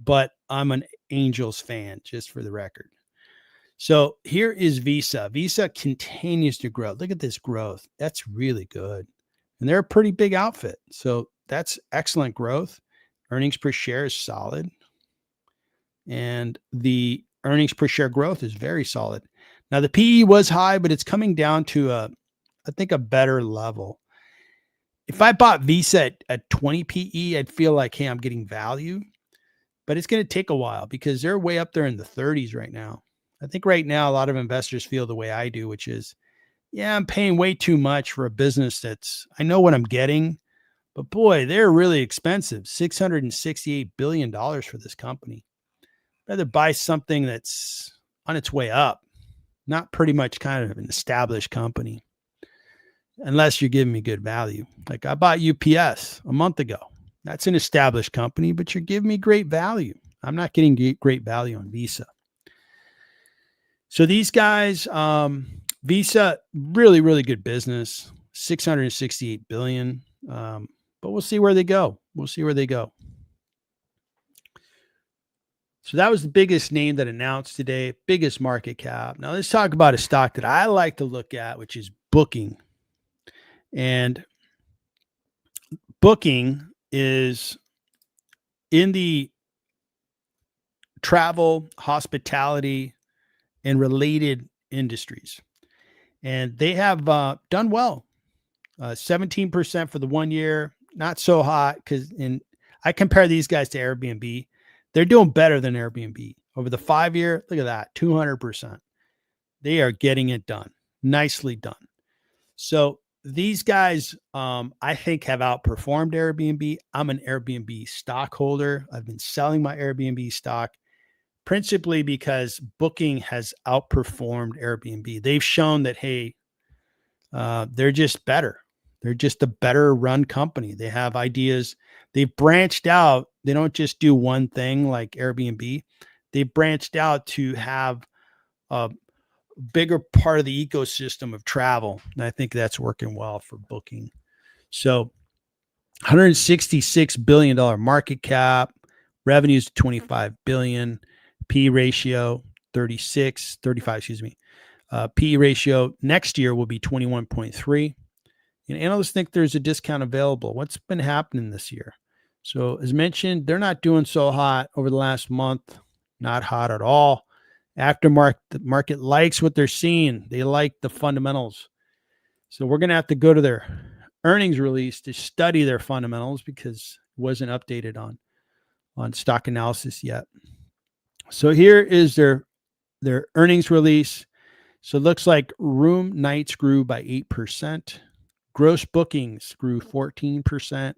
but I'm an Angels fan, just for the record. So here is Visa. Visa continues to grow. Look at this growth. That's really good. And they're a pretty big outfit. So that's excellent growth. Earnings per share is solid. And the earnings per share growth is very solid. Now, the PE was high, but it's coming down to I think a better level. If I bought Visa at 20 PE, I'd feel like, hey, I'm getting value. But it's going to take a while because they're way up there in the 30s right now. I think right now a lot of investors feel the way I do, which is, yeah, I'm paying way too much for a business I know what I'm getting, but boy, they're really expensive. $668 billion for this company. I'd rather buy something that's on its way up, not pretty much kind of an established company, unless you're giving me good value. Like I bought UPS a month ago. That's an established company, but you're giving me great value. I'm not getting great value on Visa. So these guys, Visa, really, really good business, $668 billion. But we'll see where they go. So that was the biggest name that announced today, biggest market cap. Now let's talk about a stock that I like to look at, which is Booking. And Booking is in the travel, hospitality, and related industries. And they have done well. 17% for the 1 year, not so hot because I compare these guys to Airbnb. They're doing better than Airbnb. Over the 5 year, look at that, 200%. They are getting it done. Nicely done. So these guys, I think, have outperformed Airbnb. I'm an Airbnb stockholder. I've been selling my Airbnb stock principally because booking has outperformed Airbnb. They've shown that, hey, they're just better. They're just a better run company. They have ideas. They've branched out. They don't just do one thing like Airbnb. They've branched out to have a bigger part of the ecosystem of travel. And I think that's working well for booking. So $166 billion market cap, revenues $25 billion, P ratio 35, excuse me. P ratio next year will be 21.3. And analysts think there's a discount available. What's been happening this year? So as mentioned, they're not doing so hot over the last month. Not hot at all. Aftermarket, the market likes what they're seeing. They like the fundamentals. So we're going to have to go to their earnings release to study their fundamentals because it wasn't updated on stock analysis yet. So here is their earnings release. So it looks like room nights grew by 8%. Gross bookings grew 14%.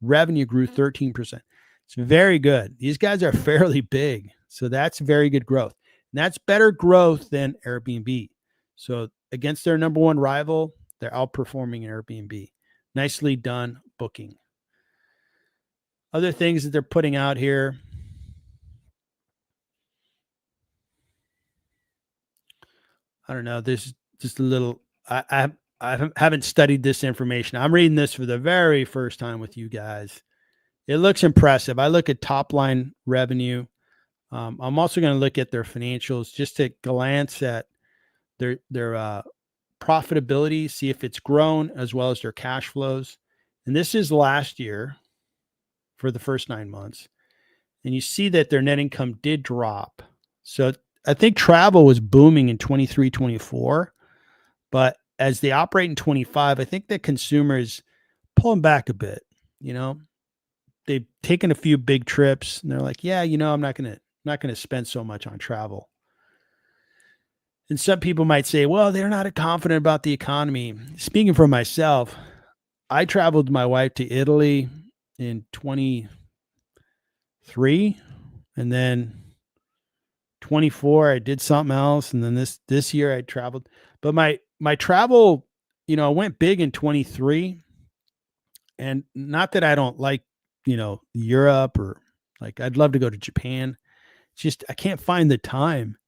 Revenue grew 13%. It's very good. These guys are fairly big. So that's very good growth. And that's better growth than Airbnb. So against their number one rival, they're outperforming Airbnb. Nicely done, booking. Other things that they're putting out here. I don't know. There's just a little, I haven't studied this information. I'm reading this for the very first time with you guys. It looks impressive. I look at top line revenue. I'm also going to look at their financials just to glance at their profitability, see if it's grown, as well as their cash flows. And this is last year for the first 9 months. And you see that their net income did drop. So I think travel was booming in 23, 24. But as they operate in 25, I think the consumer is pulling back a bit. You know, they've taken a few big trips and they're like, yeah, you know, I'm not going to spend so much on travel. And some people might say, well, they're not confident about the economy. Speaking for myself, I traveled with my wife to Italy in 23, and then 24, I did something else. And then this year I traveled, but my travel, you know, I went big in 23, and not that I don't like, you know, Europe or like, I'd love to go to Japan. It's just, I can't find the time,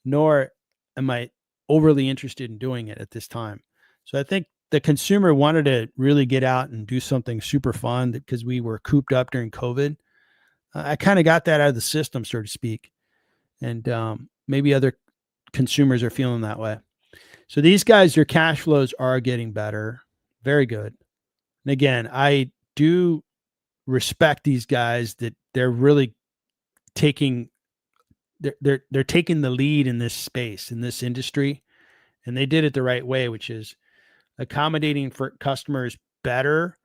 nor am I overly interested in doing it at this time. So I think the consumer wanted to really get out and do something super fun because we were cooped up during COVID. I kind of got that out of the system, so to speak. And maybe other consumers are feeling that way. So these guys, their cash flows are getting better. Very good. And again, I do respect these guys that they're really taking they're taking the lead in this space, in this industry. And they did it the right way, which is accommodating for customers better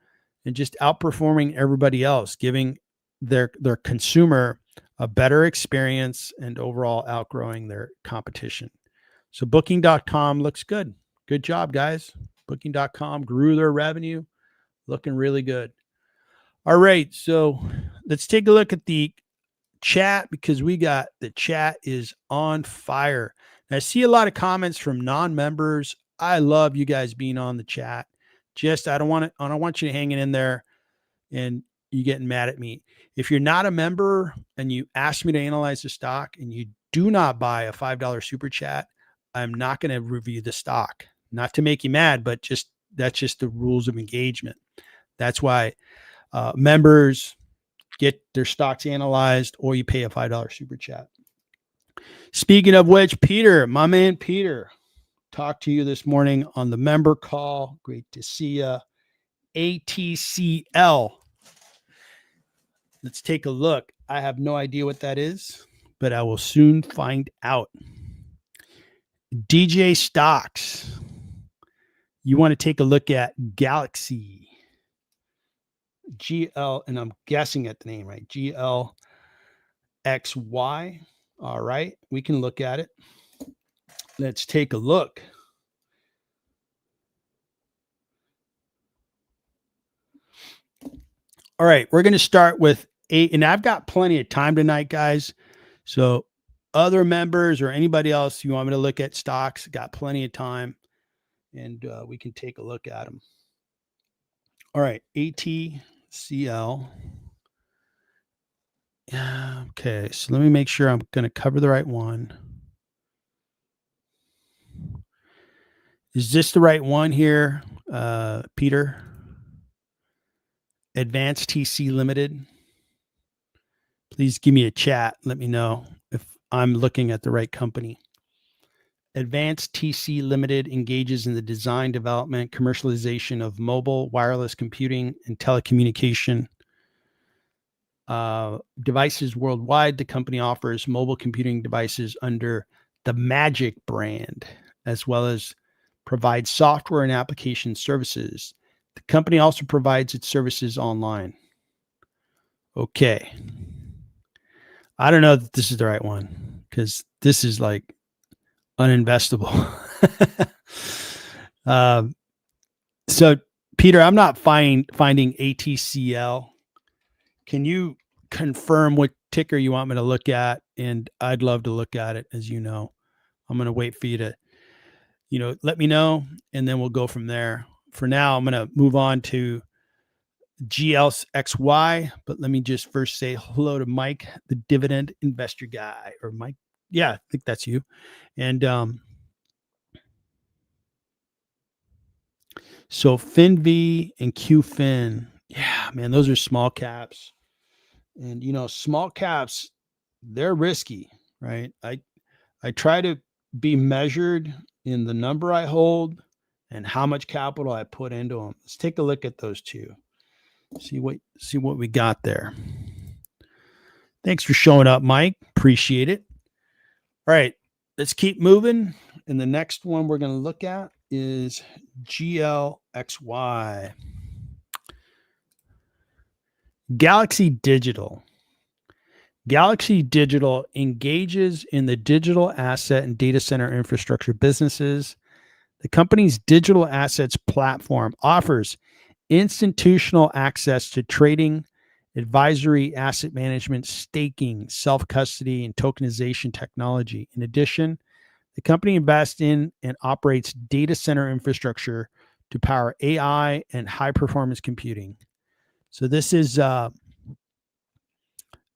and just outperforming everybody else, giving their consumer a better experience and overall outgrowing their competition. So booking.com looks good. Good job, guys. Booking.com grew their revenue, looking really good. All right, so let's take a look at the chat because the chat is on fire. And I see a lot of comments from non-members. I love you guys being on the chat. Just I don't want you hanging in there and you getting mad at me. If you're not a member and you ask me to analyze the stock and you do not buy a $5 super chat, I'm not going to review the stock. Not to make you mad, but that's just the rules of engagement. That's why members get their stocks analyzed, or you pay a $5 super chat. Speaking of which, Peter, my man Peter, talked to you this morning on the member call. Great to see you. ATCL. Let's take a look. I have no idea what that is, but I will soon find out. DJ Stocks. You want to take a look at GLXY. GL, and I'm guessing at the name, right? GLXY. All right. We can look at it. Let's take a look. All right. We're going to start with and I've got plenty of time tonight, guys. So other members or anybody else you want me to look at stocks, got plenty of time, and we can take a look at them. All right, ATCL. Okay, so let me make sure I'm going to cover the right one. Is this the right one here, Peter? Advanced TC Limited. Please give me a chat. Let me know if I'm looking at the right company. Advanced TC Limited engages in the design, development, commercialization of mobile, wireless computing, and telecommunication devices worldwide. The company offers mobile computing devices under the Magic brand, as well as provides software and application services. The company also provides its services online. Okay. I don't know that this is the right one because this is like uninvestable. So, Peter, I'm not finding ATCL. Can you confirm what ticker you want me to look at? And I'd love to look at it, as you know. I'm going to wait for you to, let me know, and then we'll go from there. For now, I'm going to move on to GLXY, but let me just first say hello to Mike, the dividend investor guy, or Mike. Yeah, I think that's you. And so FinV and Qfin, yeah, man, those are small caps. And small caps, they're risky, right? I try to be measured in the number I hold and how much capital I put into them. Let's take a look at those two. See what we got there. Thanks for showing up, Mike. Appreciate it. All right, let's keep moving. And the next one we're going to look at is GLXY. Galaxy Digital. Galaxy Digital engages in the digital asset and data center infrastructure businesses. The company's digital assets platform offers institutional access to trading, advisory, asset management, staking, self-custody, and tokenization technology. In addition, the company invests in and operates data center infrastructure to power AI and high-performance computing. So this is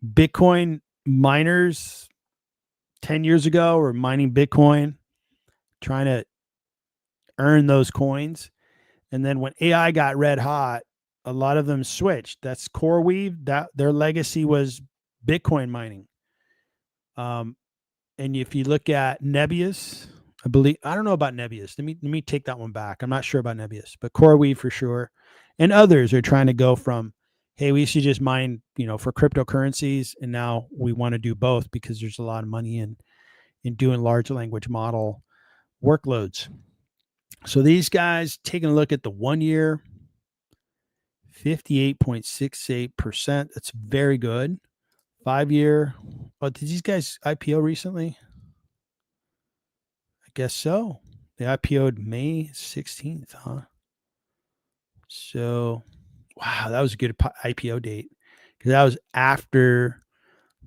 Bitcoin miners 10 years ago were mining Bitcoin, trying to earn those coins. And then when AI got red hot, a lot of them switched. That's CoreWeave. That their legacy was Bitcoin mining. And if you look at Nebius, I don't know about Nebius. Let me take that one back. I'm not sure about Nebius, but CoreWeave for sure. And others are trying to go from, hey, we used to just mine, for cryptocurrencies, and now we want to do both because there's a lot of money in doing large language model workloads. So these guys, taking a look at the 1 year, 58.68%. That's very good. 5 year. Oh, did these guys IPO recently? I guess so. They IPO'd May 16th, huh? So, wow, that was a good IPO date because that was after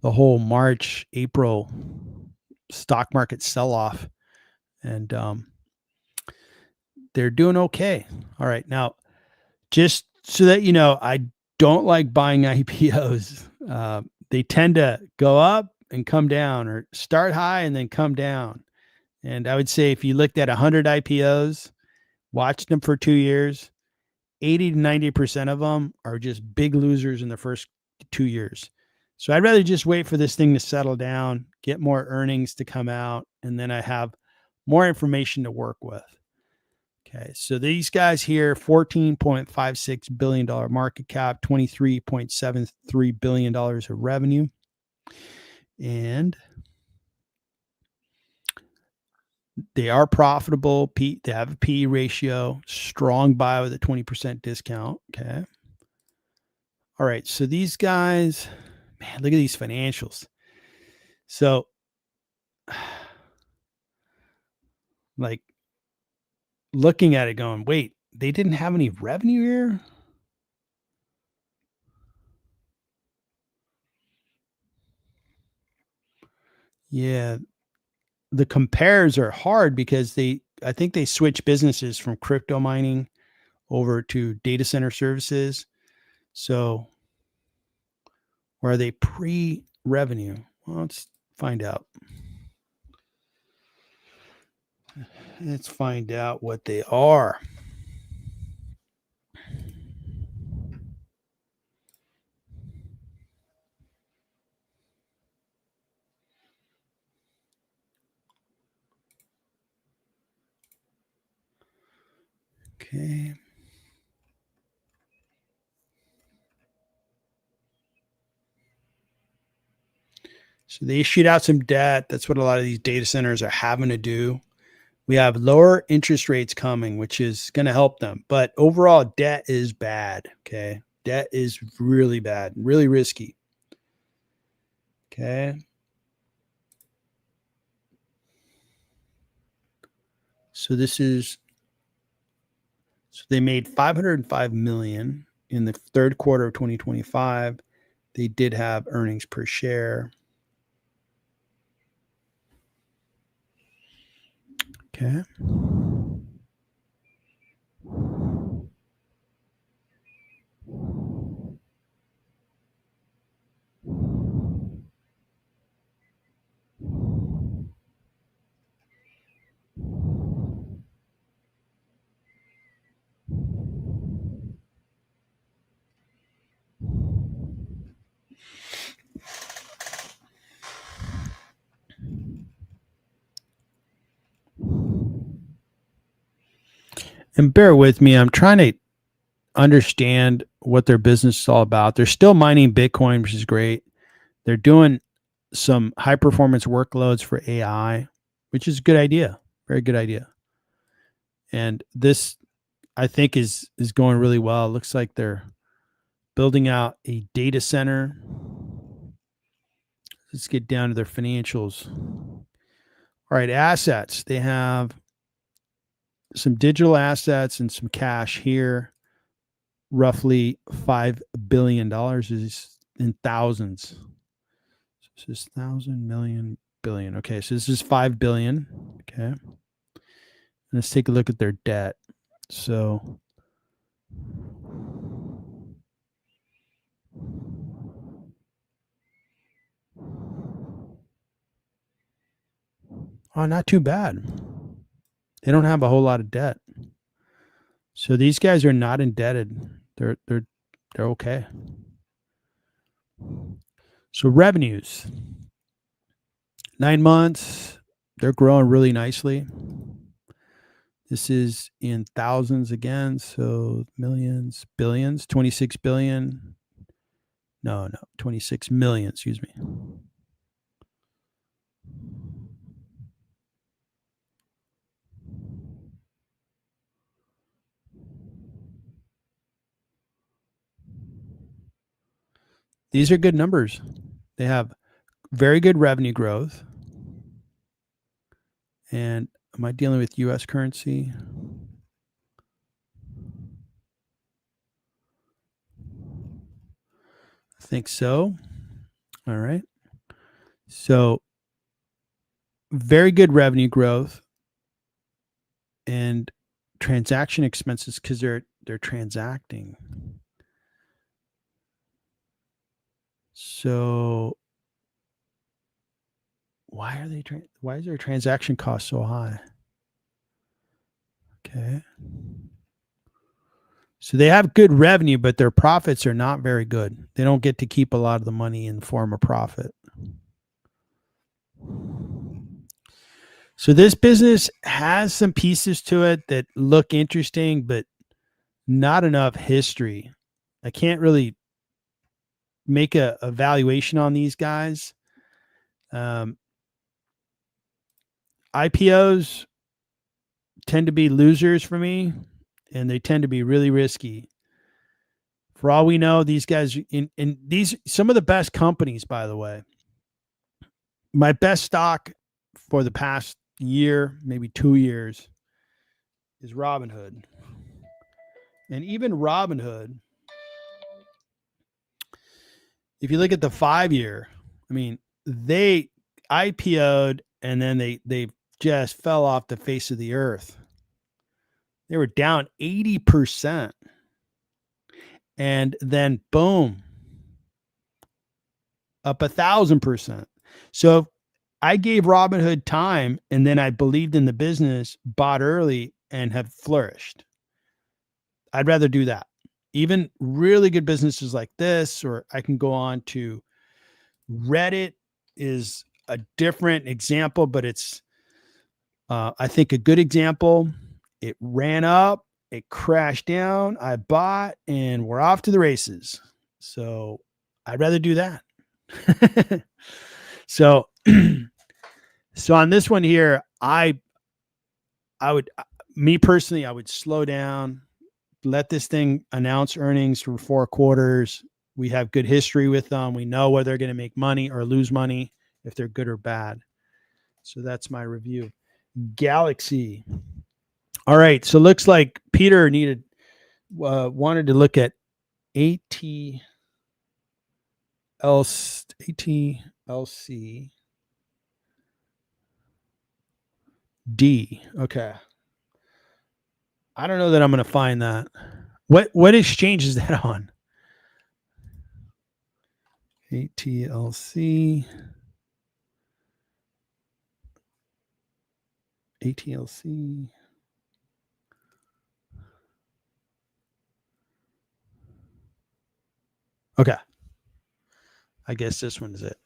the whole March, April stock market sell-off. And they're doing okay. All right. Now, just so that you know, I don't like buying IPOs. They tend to go up and come down, or start high and then come down. And I would say if you looked at 100 IPOs, watched them for 2 years, 80 to 90% of them are just big losers in the first 2 years. So I'd rather just wait for this thing to settle down, get more earnings to come out, and then I have more information to work with. Okay, so these guys here, $14.56 billion market cap, $23.73 billion of revenue. And they are profitable. They have a PE ratio, strong buy with a 20% discount. Okay. All right, so these guys, man, look at these financials. So, like, looking at it going, wait, they didn't have any revenue here? Yeah, the compares are hard because I think they switch businesses from crypto mining over to data center services. So, or are they pre-revenue? Well, let's find out. Let's find out what they are. Okay. So they issued out some debt. That's what a lot of these data centers are having to do. We have lower interest rates coming, which is going to help them. But overall, debt is bad. Okay. Debt is really bad, really risky. Okay. So they made 505 million in the third quarter of 2025. They did have earnings per share. Okay. And bear with me, I'm trying to understand what their business is all about. They're still mining Bitcoin, which is great. They're doing some high performance workloads for AI, which is a good idea. Very good idea. And this, I think, is going really well. It looks like they're building out a data center. Let's get down to their financials. All right, assets. They have some digital assets and some cash here. Roughly $5 billion is in thousands. So this is 1,000 million billion. Okay, so this is 5 billion. Okay. Let's take a look at their debt. So not too bad. They don't have a whole lot of debt. So these guys are not indebted. They're okay. So revenues. 9 months, they're growing really nicely. This is in thousands again, so millions, billions, 26 billion. No, 26 million, excuse me. These are good numbers. They have very good revenue growth. And am I dealing with US currency? I think so. All right. So very good revenue growth and transaction expenses because they're transacting. So why is their transaction cost so high? Okay. So they have good revenue, but their profits are not very good. They don't get to keep a lot of the money in the form of profit. So this business has some pieces to it that look interesting, but not enough history. I can't really make a valuation on these guys. IPOs tend to be losers for me, and they tend to be really risky. For all we know, these guys in these some of the best companies, by the way. My best stock for the past year, maybe 2 years, is Robinhood. And even Robinhood, if you look at the 5 year, I mean, they IPO'd and then they just fell off the face of the earth. They were down 80%. And then boom, up 1,000%. So I gave Robinhood time, and then I believed in the business, bought early, and have flourished. I'd rather do that. Even really good businesses like this, or I can go on to Reddit is a different example, but it's, I think, a good example. It ran up, it crashed down, I bought, and we're off to the races. So I'd rather do that. So, so on this one here, I would, me personally, I would slow down, let this thing announce earnings for 4 quarters. We have good history with them. We know whether they're going to make money or lose money, if they're good or bad. So that's my review. GLXY. All right. So looks like Peter wanted to look at ATLC. D. Okay. I don't know that I'm going to find that. What exchange is that on? ATLC. ATLC. Okay. I guess this one is it.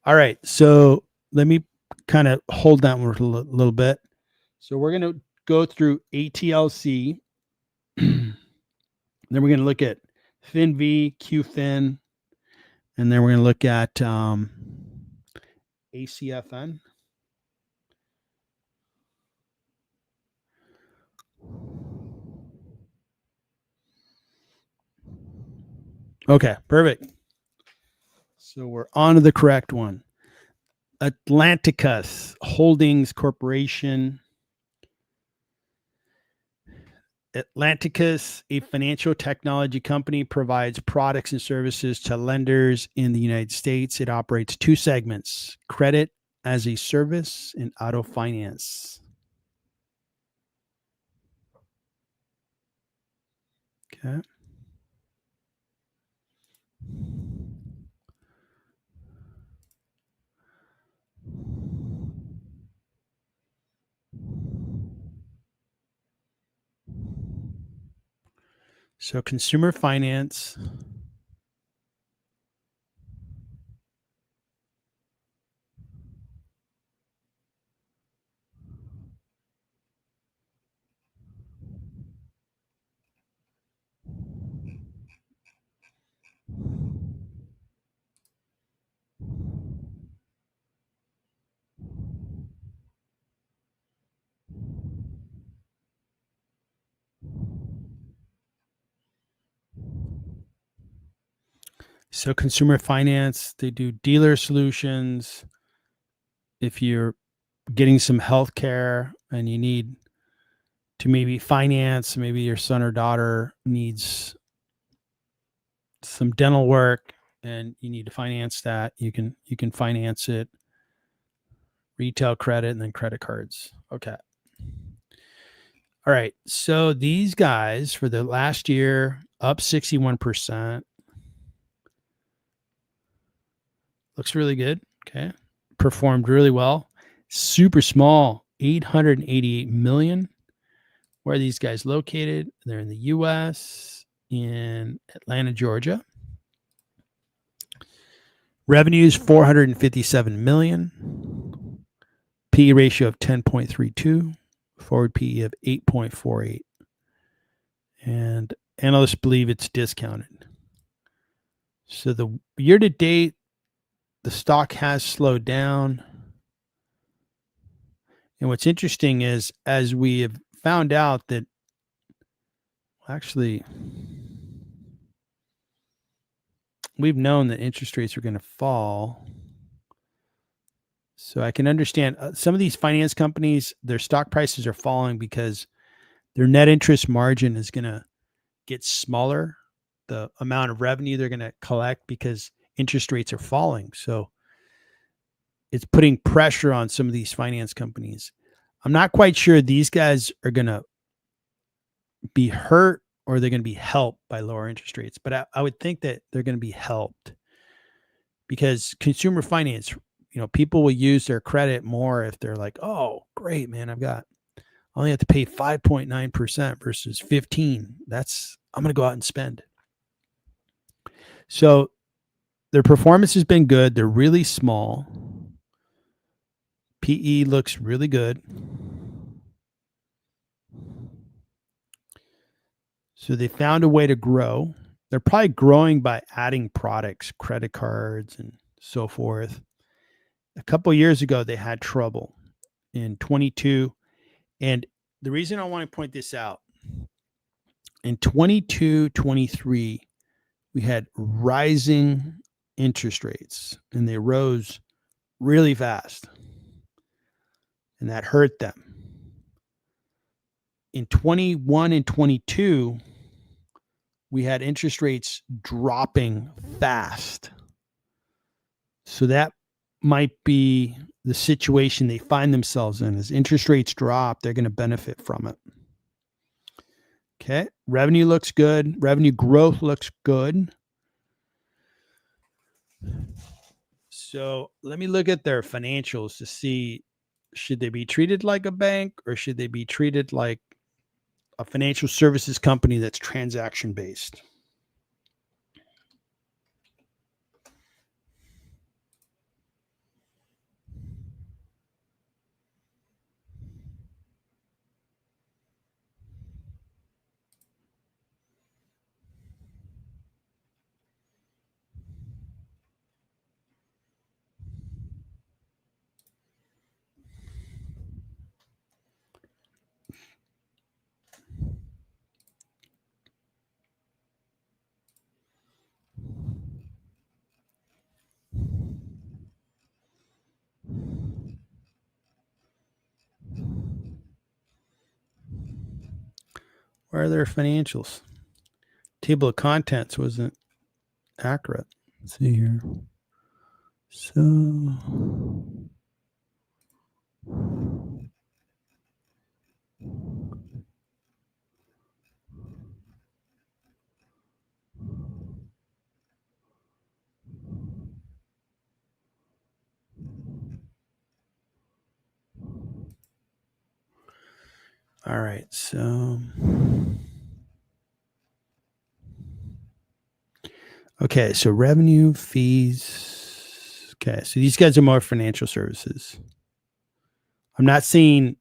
All right. So let me kind of hold that one a little bit. So we're going to go through ATLC. Then we're going to look at FINV, Qfin, and then we're going to look at ACFN. Okay, perfect. So we're on to the correct one. Atlanticus Holdings Corporation. Atlanticus, a financial technology company, provides products and services to lenders in the United States. It operates 2 segments: credit as a service and auto finance. Okay. So consumer finance. So consumer finance, they do dealer solutions. If you're getting some health care and you need to maybe finance, maybe your son or daughter needs some dental work and you need to finance that, you can finance it. Retail credit and then credit cards. Okay. All right. So these guys for the last year up 61%. Looks really good. Okay. Performed really well. Super small, 888 million. Where are these guys located? They're in the US, in Atlanta, Georgia. Revenues 457 million. P/E ratio of 10.32. Forward PE of 8.48. And analysts believe it's discounted. So the year to date, the stock has slowed down. And what's interesting is, as we have found out that actually we've known that interest rates are going to fall. So I can understand some of these finance companies, their stock prices are falling because their net interest margin is going to get smaller. The amount of revenue they're going to collect because interest rates are falling. So it's putting pressure on some of these finance companies. I'm not quite sure these guys are going to be hurt or they're going to be helped by lower interest rates. But I would think that they're going to be helped because consumer finance, people will use their credit more if they're like, oh, great, man, I only have to pay 5.9% versus 15. I'm going to go out and spend. So their performance has been good. They're really small. PE looks really good. So they found a way to grow. They're probably growing by adding products, credit cards, and so forth. A couple of years ago, they had trouble in 22. And the reason I want to point this out, in 22, 23, we had rising interest rates, and they rose really fast. And that hurt them. In 21 and 22, we had interest rates dropping fast. So that might be the situation they find themselves in. As interest rates drop, they're going to benefit from it. Okay. Revenue looks good. Revenue growth looks good. So let me look at their financials to see, should they be treated like a bank or should they be treated like a financial services company that's transaction based? Where are their financials? Table of contents wasn't accurate. Let's see here. So all right, so okay, so revenue, fees. Okay, so these guys are more financial services. I'm not seeing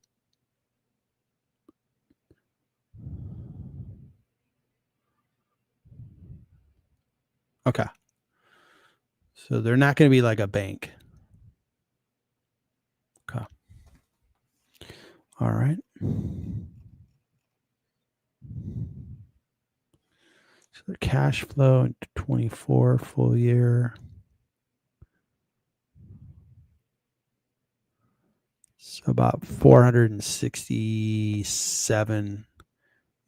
okay. So they're not going to be like a bank. Okay. All right. So the cash flow into 24 full year. So about $467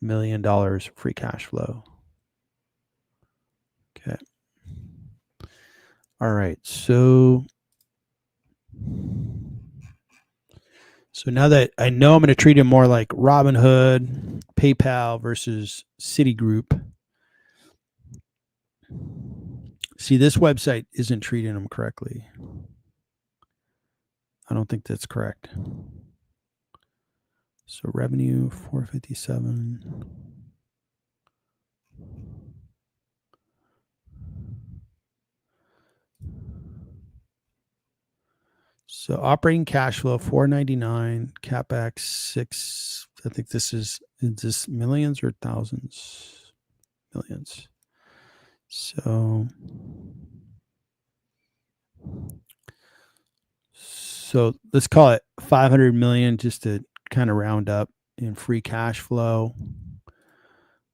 million free cash flow. Okay. All right. So now that I know I'm going to treat it more like Robinhood, PayPal versus Citigroup. See, this website isn't treating them correctly. I don't think that's correct. So revenue 457. So operating cash flow 499, capex 6. I think is this millions or thousands? Millions. So let's call it 500 million just to kind of round up in free cash flow.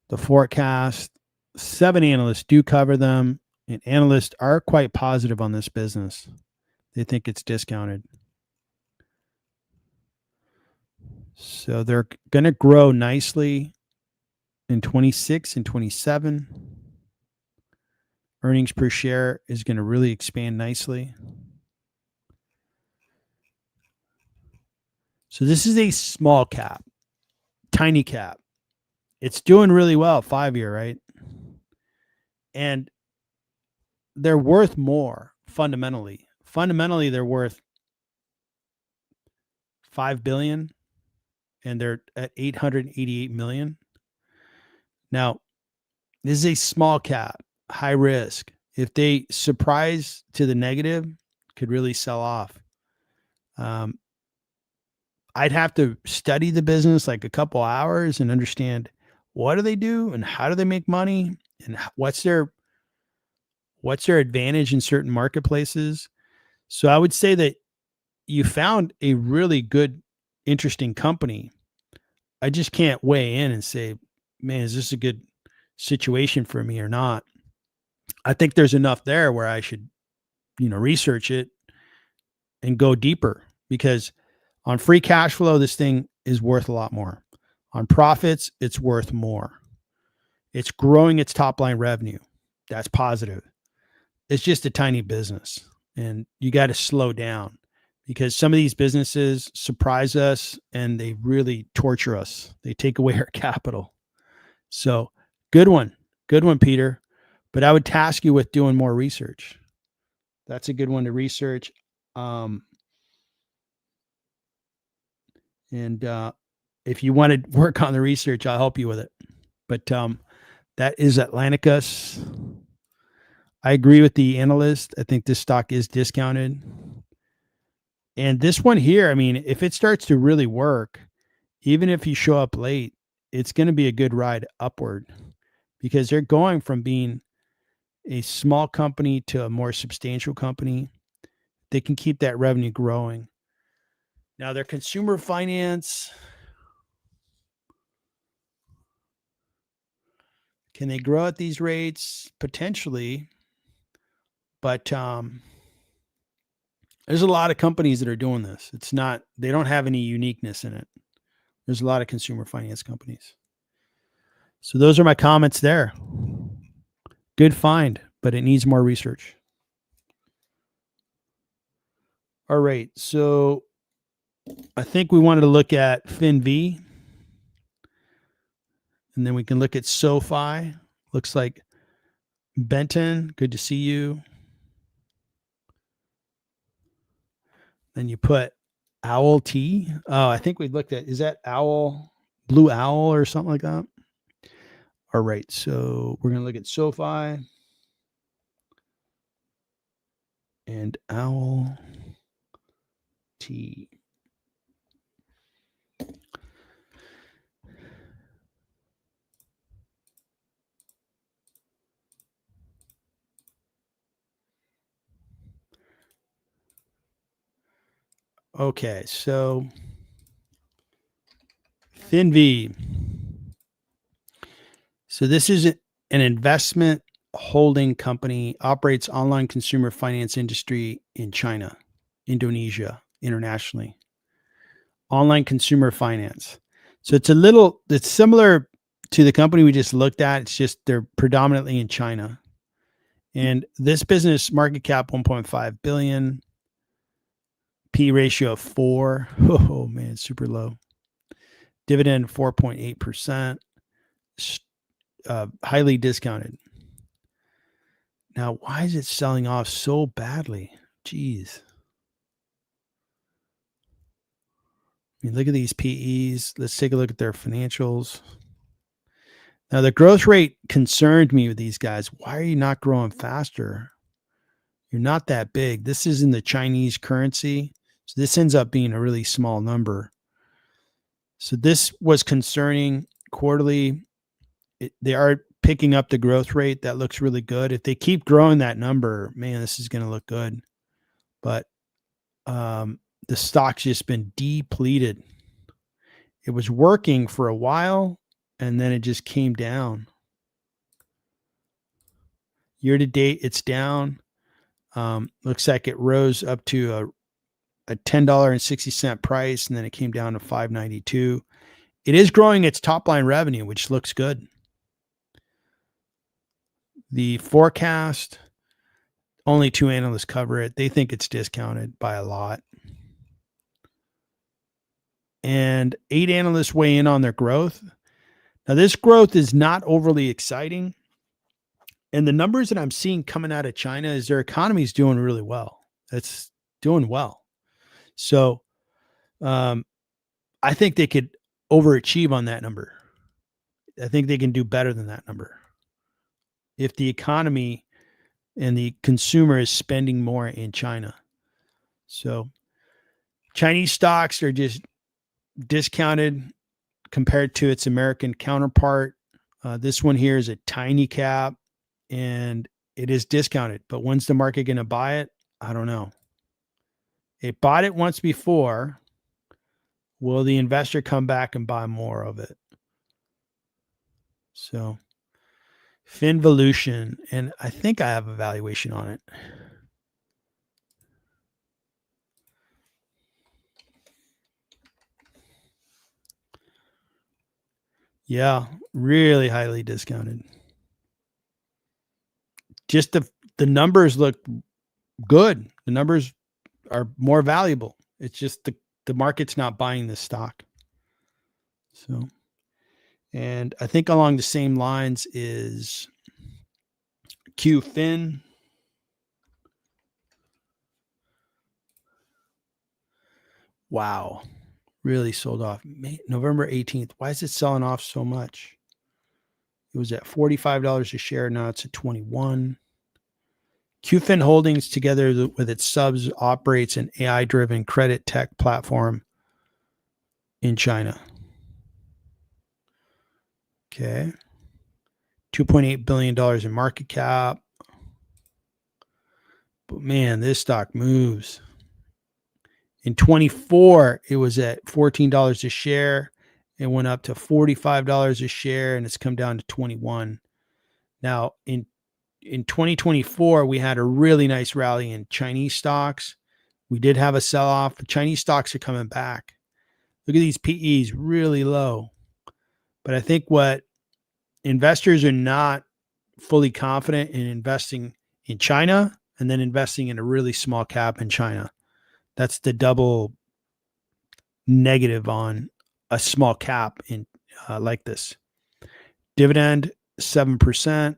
The forecast, 7 analysts do cover them, and analysts are quite positive on this business. They think it's discounted. So they're going to grow nicely in 26 and 27. Earnings per share is going to really expand nicely. So this is a small cap, tiny cap. It's doing really well, 5-year, right? And they're worth more fundamentally. Fundamentally, they're worth $5 billion and they're at 888 million. Now, this is a small cap, high risk. If they surprise to the negative, could really sell off. I'd have to study the business like a couple hours and understand what do they do and how do they make money and what's their advantage in certain marketplaces. So I would say that you found a really good, interesting company. I just can't weigh in and say, man, is this a good situation for me or not? I think there's enough there where I should, research it and go deeper, because on free cash flow, this thing is worth a lot more. On profits, it's worth more. It's growing its top line revenue. That's positive. It's just a tiny business, and you got to slow down, because some of these businesses surprise us and they really torture us. They take away our capital. So good one, Peter. But I would task you with doing more research. That's a good one to research. And if you want to work on the research, I'll help you with it. But that is Atlanticus. I agree with the analyst. I think this stock is discounted. And this one here, I mean, if it starts to really work, even if you show up late, it's going to be a good ride upward, because they're going from being a small company to a more substantial company. They can keep that revenue growing. Now, their consumer finance, can they grow at these rates? Potentially. But there's a lot of companies that are doing this. It's not, they don't have any uniqueness in it. There's a lot of consumer finance companies. So those are my comments there. Good find, but it needs more research. All right. So I think we wanted to look at FinV. And then we can look at SoFi. Looks like Benton, good to see you. Then you put OWLT. Oh, I think we looked at, is that Owl, Blue Owl or something like that? All right. So we're going to look at SoFi and OWLT. Okay, so FinV. So this is an investment holding company, operates online consumer finance industry in China, Indonesia, internationally. Online consumer finance. So it's similar to the company we just looked at. It's just they're predominantly in China. And this business market cap 1.5 billion, P ratio of 4. Oh man, it's super low. Dividend 4.8%. Highly discounted. Now, why is it selling off so badly? Jeez. I mean, look at these PEs. Let's take a look at their financials. Now, the growth rate concerned me with these guys. Why are you not growing faster? You're not that big. This is in the Chinese currency. So this ends up being a really small number. So this was concerning quarterly. They are picking up the growth rate. That looks really good. If they keep growing that number, man, this is going to look good. But the stock's just been depleted. It was working for a while, and then it just came down. Year to date, it's down. Looks like it rose up to a $10.60 price, and then it came down to $5.92. It is growing its top line revenue, which looks good. The forecast, only 2 analysts cover it. They think it's discounted by a lot. and 8 analysts weigh in on their growth. Now, this growth is not overly exciting. And the numbers that I'm seeing coming out of China is their economy is doing really well. It's doing well. So I think they could overachieve on that number. I think they can do better than that number. If the economy and the consumer is spending more in China. So Chinese stocks are just discounted compared to its American counterpart. This one here is a tiny cap and it is discounted. But when's the market going to buy it? I don't know. It bought it once before. Will the investor come back and buy more of it? So FinVolution, and I think I have a valuation on it. Yeah, really highly discounted. Just the numbers look good. The numbers are more valuable. It's just the market's not buying this stock. So, and I think along the same lines is Qfin. Wow. Really sold off. November 18th. Why is it selling off so much? It was at $45 a share. Now it's at $21. Qfin Holdings, together with its subs, operates an AI-driven credit tech platform in China. Okay. $2.8 billion in market cap. But man, this stock moves. In 24, it was at $14 a share. It went up to $45 a share, and it's come down to 21. Now, in 2024, we had a really nice rally in Chinese stocks. We did have a sell-off, but Chinese stocks are coming back. Look at these PEs, really low. But I think what investors are not fully confident in investing in China and then investing in a really small cap in China. That's the double negative on a small cap in like this. Dividend, 7%,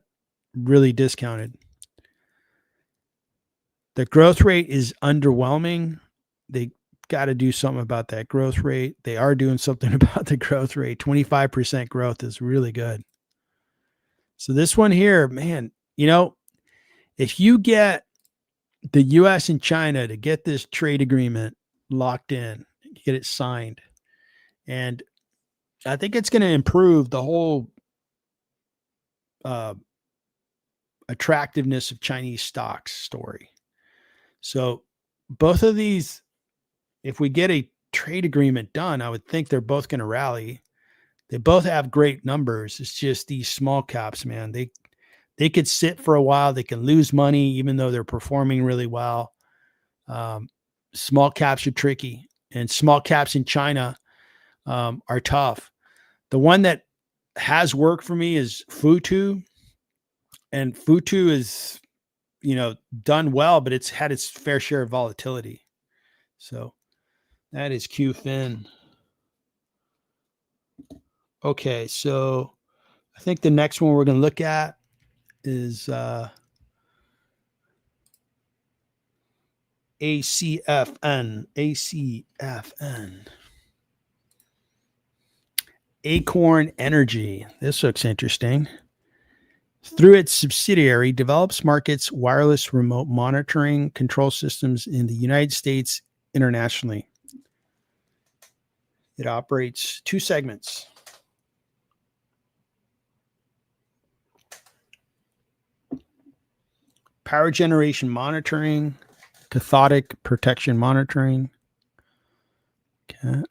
really discounted. The growth rate is underwhelming. They got to do something about that growth rate. They are doing something about the growth rate. 25% growth is really good. So this one here, man, you know, if you get the U.S. and China to get this trade agreement locked in, get it signed, and I think it's going to improve the whole attractiveness of Chinese stocks story. So both of these, if we get a trade agreement done, I would think they're both going to rally. They both have great numbers. It's just these small caps, man. They could sit for a while. They can lose money, even though they're performing really well. Small caps are tricky, and small caps in China are tough. The one that has worked for me is Futu, and Futu is, you know, done well, but it's had its fair share of volatility. So that is Qfin. Okay, so I think the next one we're going to look at is ACFN. ACFN. Acorn Energy. This looks interesting. Through its subsidiary, develops markets wireless remote monitoring control systems in the United States internationally. It operates two segments. Power generation monitoring, cathodic protection monitoring. Okay.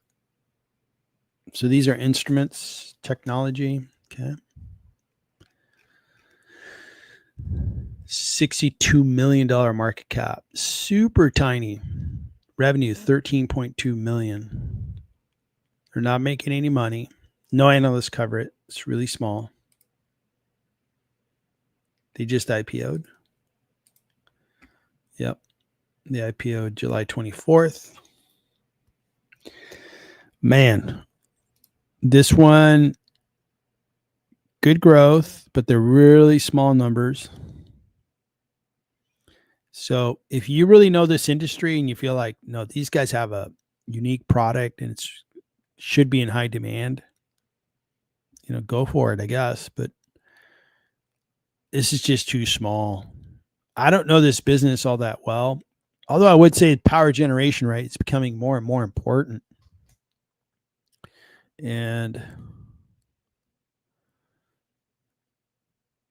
So these are instruments, technology. Okay. $62 million market cap. Super tiny. Revenue, $13.2 million. They're not making any money. No analysts cover it. It's really small. They just IPO'd. Yep. They IPO'd July 24th. Man, this one, good growth, but they're really small numbers. So if you really know this industry and you feel like, no, these guys have a unique product and it should be in high demand, go for it, I guess. But this is just too small. I don't know this business all that well. Although I would say power generation, right? It's becoming more and more important. And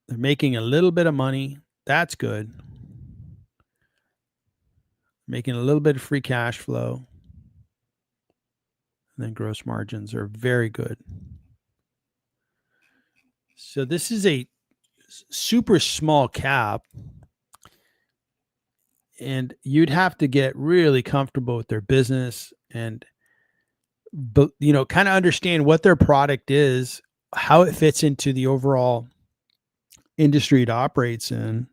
they're making a little bit of money. That's good. Making a little bit of free cash flow. And then gross margins are very good. So this is a super small cap. And you'd have to get really comfortable with their business and, kind of understand what their product is, how it fits into the overall industry it operates in.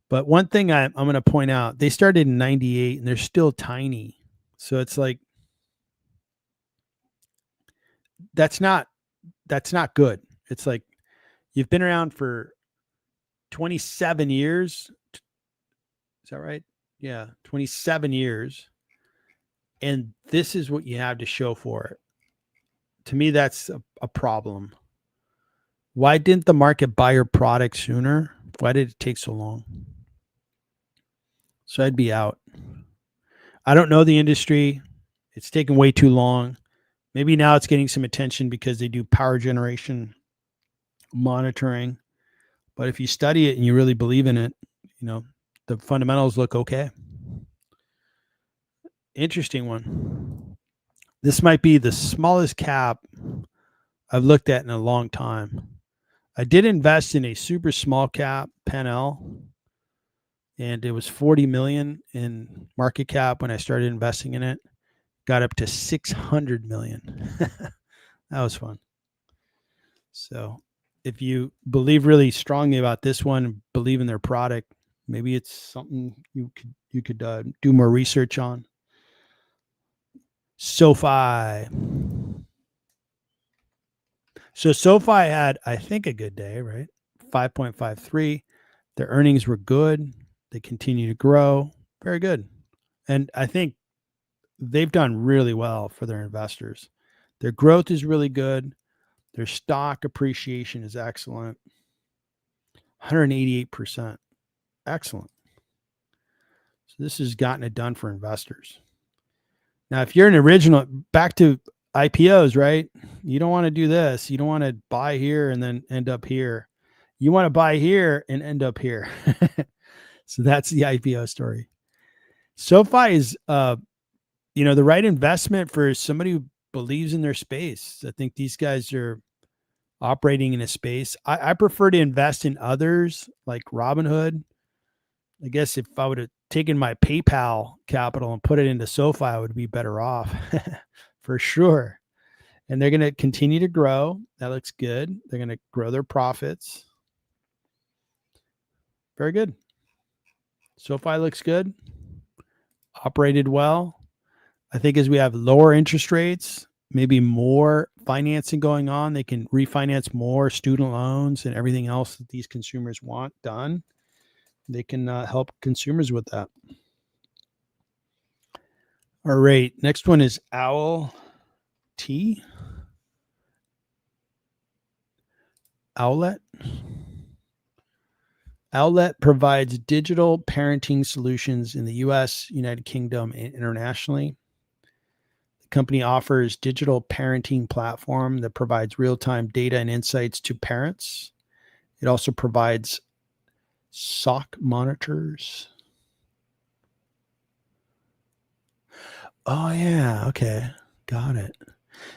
But one thing I'm going to point out, they started in 98 and they're still tiny. So it's like, that's not good. It's like you've been around for 27 years. Is that right? Yeah. 27 years. And this is what you have to show for it. To me, that's a problem. Why didn't the market buy your product sooner? Why did it take so long? So I'd be out. I don't know the industry. It's taken way too long. Maybe now it's getting some attention because they do power generation monitoring. But if you study it and you really believe in it, the fundamentals look okay. Interesting one. This might be the smallest cap I've looked at in a long time. I did invest in a super small cap, PenL, and it was 40 million in market cap when I started investing in it. Got up to 600 million. That was fun. So if you believe really strongly about this one, believe in their product, maybe it's something you could do more research on. SoFi. So SoFi had, I think, a good day, right? 5.53. Their earnings were good. They continue to grow. Very good. And I think they've done really well for their investors. Their growth is really good. Their stock appreciation is excellent. 188%. Excellent. So this has gotten it done for investors. Now, if you're an original, back to IPOs, right? You don't want to do this. You don't want to buy here and then end up here. You want to buy here and end up here. So that's the IPO story. SoFi is, the right investment for somebody who believes in their space. I think these guys are operating in a space. I prefer to invest in others like Robinhood. I guess if I would have taken my PayPal capital and put it into SoFi, I would be better off for sure. And they're going to continue to grow. That looks good. They're going to grow their profits. Very good. SoFi looks good. Operated well. I think as we have lower interest rates, maybe more financing going on, they can refinance more student loans and everything else that these consumers want done. They can help consumers with that. All right. Next one is OWLT. Owlet. Owlet provides digital parenting solutions in the U.S., United Kingdom, and internationally. The company offers digital parenting platform that provides real-time data and insights to parents. It also provides SOC monitors. Oh, yeah. Okay. Got it.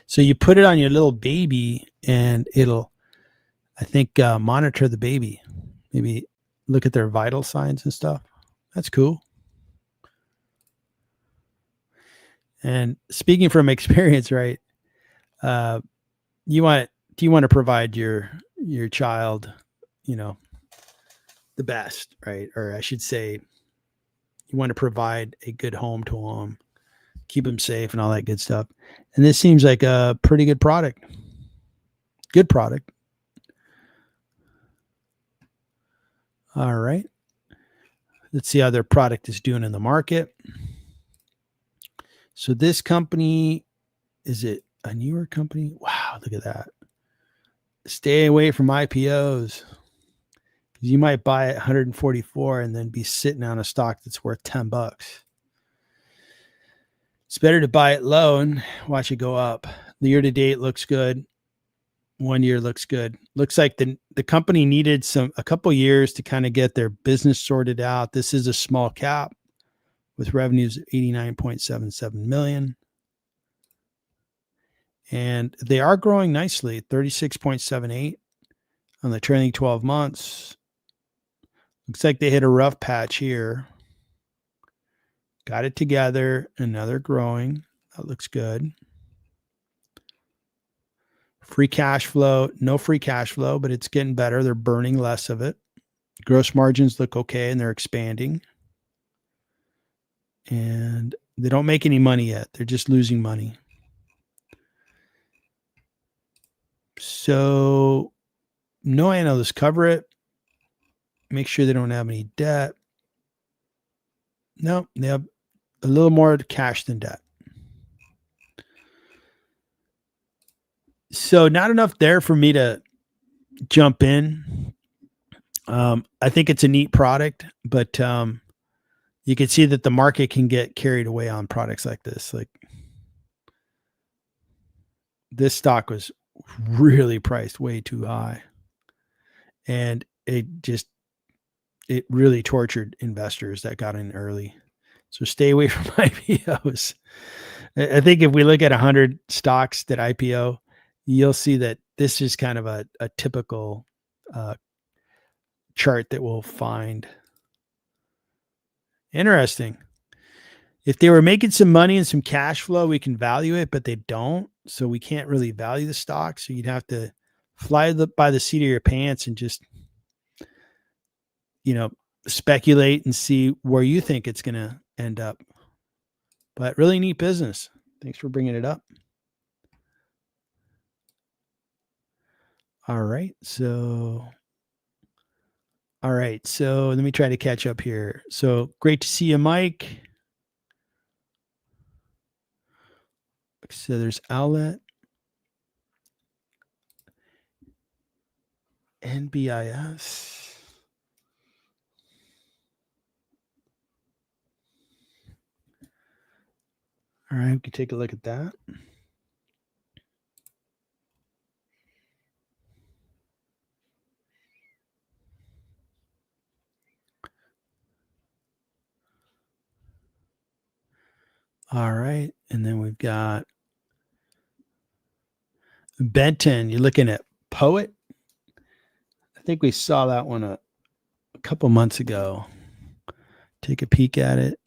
So you put it on your little baby and it'll, I think, monitor the baby. Maybe look at their vital signs and stuff. That's cool. And speaking from experience, right? Do you want to provide your child, the best, right? Or I should say, you want to provide a good home to them, keep them safe and all that good stuff. And this seems like a pretty good product. Good product. All right. Let's see how their product is doing in the market. So this company, is it a newer company? Wow, look at that. Stay away from IPOs. You might buy at 144 and then be sitting on a stock that's worth $10. It's better to buy it low and watch it go up. The year to date looks good. 1 year looks good. Looks like the company needed a couple years to kind of get their business sorted out. This is a small cap with revenues of 89.77 million. And they are growing nicely, 36.78 on the trailing 12 months. Looks like they hit a rough patch here. Got it together, and now they're growing. That looks good. Free cash flow, no free cash flow, but it's getting better. They're burning less of it. Gross margins look okay, and they're expanding. And they don't make any money yet. They're just losing money. So no analysts cover it. Make sure they don't have any debt. No, they have a little more cash than debt. So not enough there for me to jump in. I think it's a neat product, but you can see that the market can get carried away on products like this. Like this stock was really priced way too high, and it really tortured investors that got in early. So stay away from IPOs. I think if we look at 100 stocks that IPO, you'll see that this is kind of a typical chart that we'll find. Interesting. If they were making some money and some cash flow, we can value it, but they don't. So we can't really value the stock. So you'd have to fly by the seat of your pants and just, speculate and see where you think it's going to end up. But really neat business. Thanks for bringing it up. All right. So let me try to catch up here. So great to see you, Mike. So there's Owlet, NBIS. All right, we can take a look at that. All right, and then we've got Benton. You're looking at Poet. I think we saw that one a couple months ago. Take a peek at it.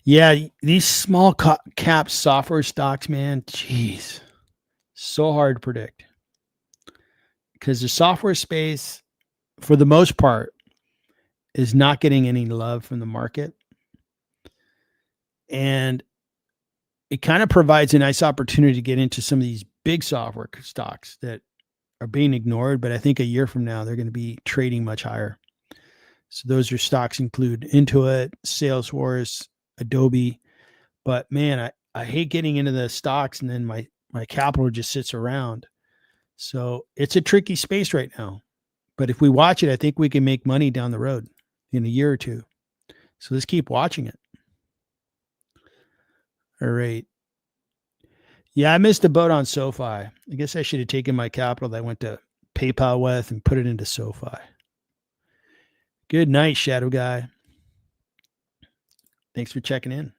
Yeah, these small cap software stocks, man, geez, so hard to predict. Because the software space, for the most part, is not getting any love from the market. And it kind of provides a nice opportunity to get into some of these big software stocks that are being ignored. But I think a year from now, they're going to be trading much higher. So those are stocks include Intuit, Salesforce, Adobe. But man, I hate getting into the stocks and then my capital just sits around. So it's a tricky space right now. But if we watch it, I think we can make money down the road in a year or two. So let's keep watching it. All right. Yeah, I missed the boat on SoFi. I guess I should have taken my capital that I went to PayPal with and put it into SoFi. Good night, Shadow Guy. Thanks for checking in.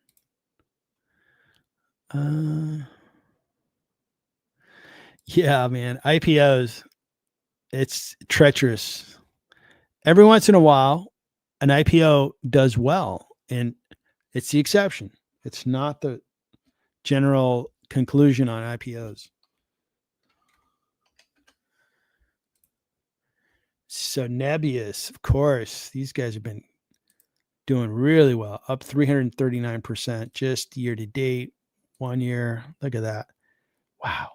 Yeah, man. IPOs, it's treacherous. Every once in a while, an IPO does well, and it's the exception. It's not the general conclusion on IPOs. So Nebius, of course, these guys have been doing really well, up 339% just year to date, 1 year. Look at that. Wow.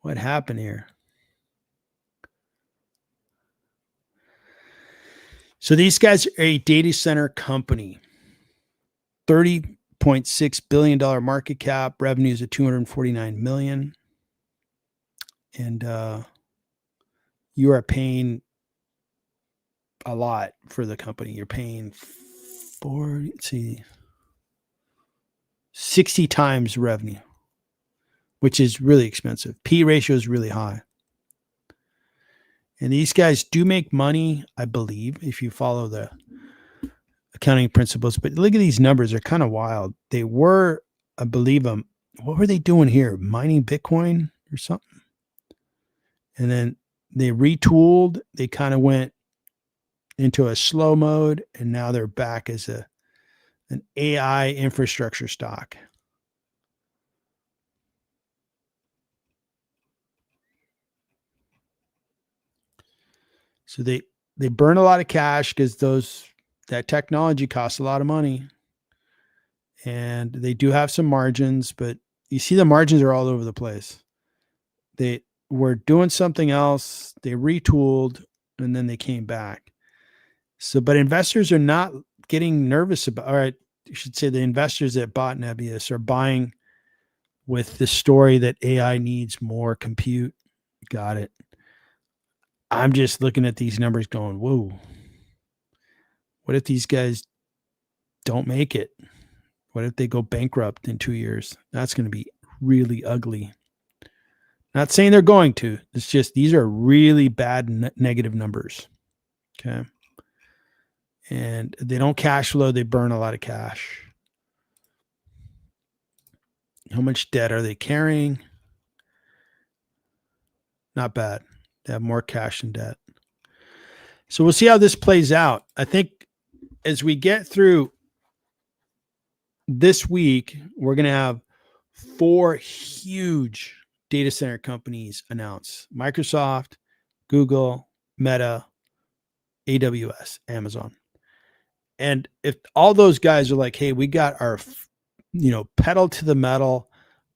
What happened here? So these guys are a data center company, $30.6 billion market cap, revenues of $249 million. And you are paying a lot for the company. You're paying 60 times revenue, which is really expensive. P ratio is really high. And these guys do make money, I believe, if you follow the accounting principles. But look at these numbers. They're kind of wild. They were, I believe, what were they doing here? Mining Bitcoin or something? And then they retooled. They kind of went into a slow mode, and now they're back as an AI infrastructure stock. So they burn a lot of cash because that technology costs a lot of money. And they do have some margins, but you see the margins are all over the place. They were doing something else, they retooled, and then they came back. So, but investors are not getting nervous about, all right, you should say the investors that bought Nebius are buying with the story that AI needs more compute. Got it. I'm just looking at these numbers going, whoa, what if these guys don't make it? What if they go bankrupt in 2 years? That's going to be really ugly. Not saying they're going to. It's just these are really bad negative numbers. Okay. And they don't cash flow. They burn a lot of cash. How much debt are they carrying? Not bad. They have more cash than debt. So we'll see how this plays out. I think as we get through this week, we're going to have 4 huge data center companies announce: Microsoft, Google, Meta, AWS, Amazon. And if all those guys are like, hey, we got our, pedal to the metal,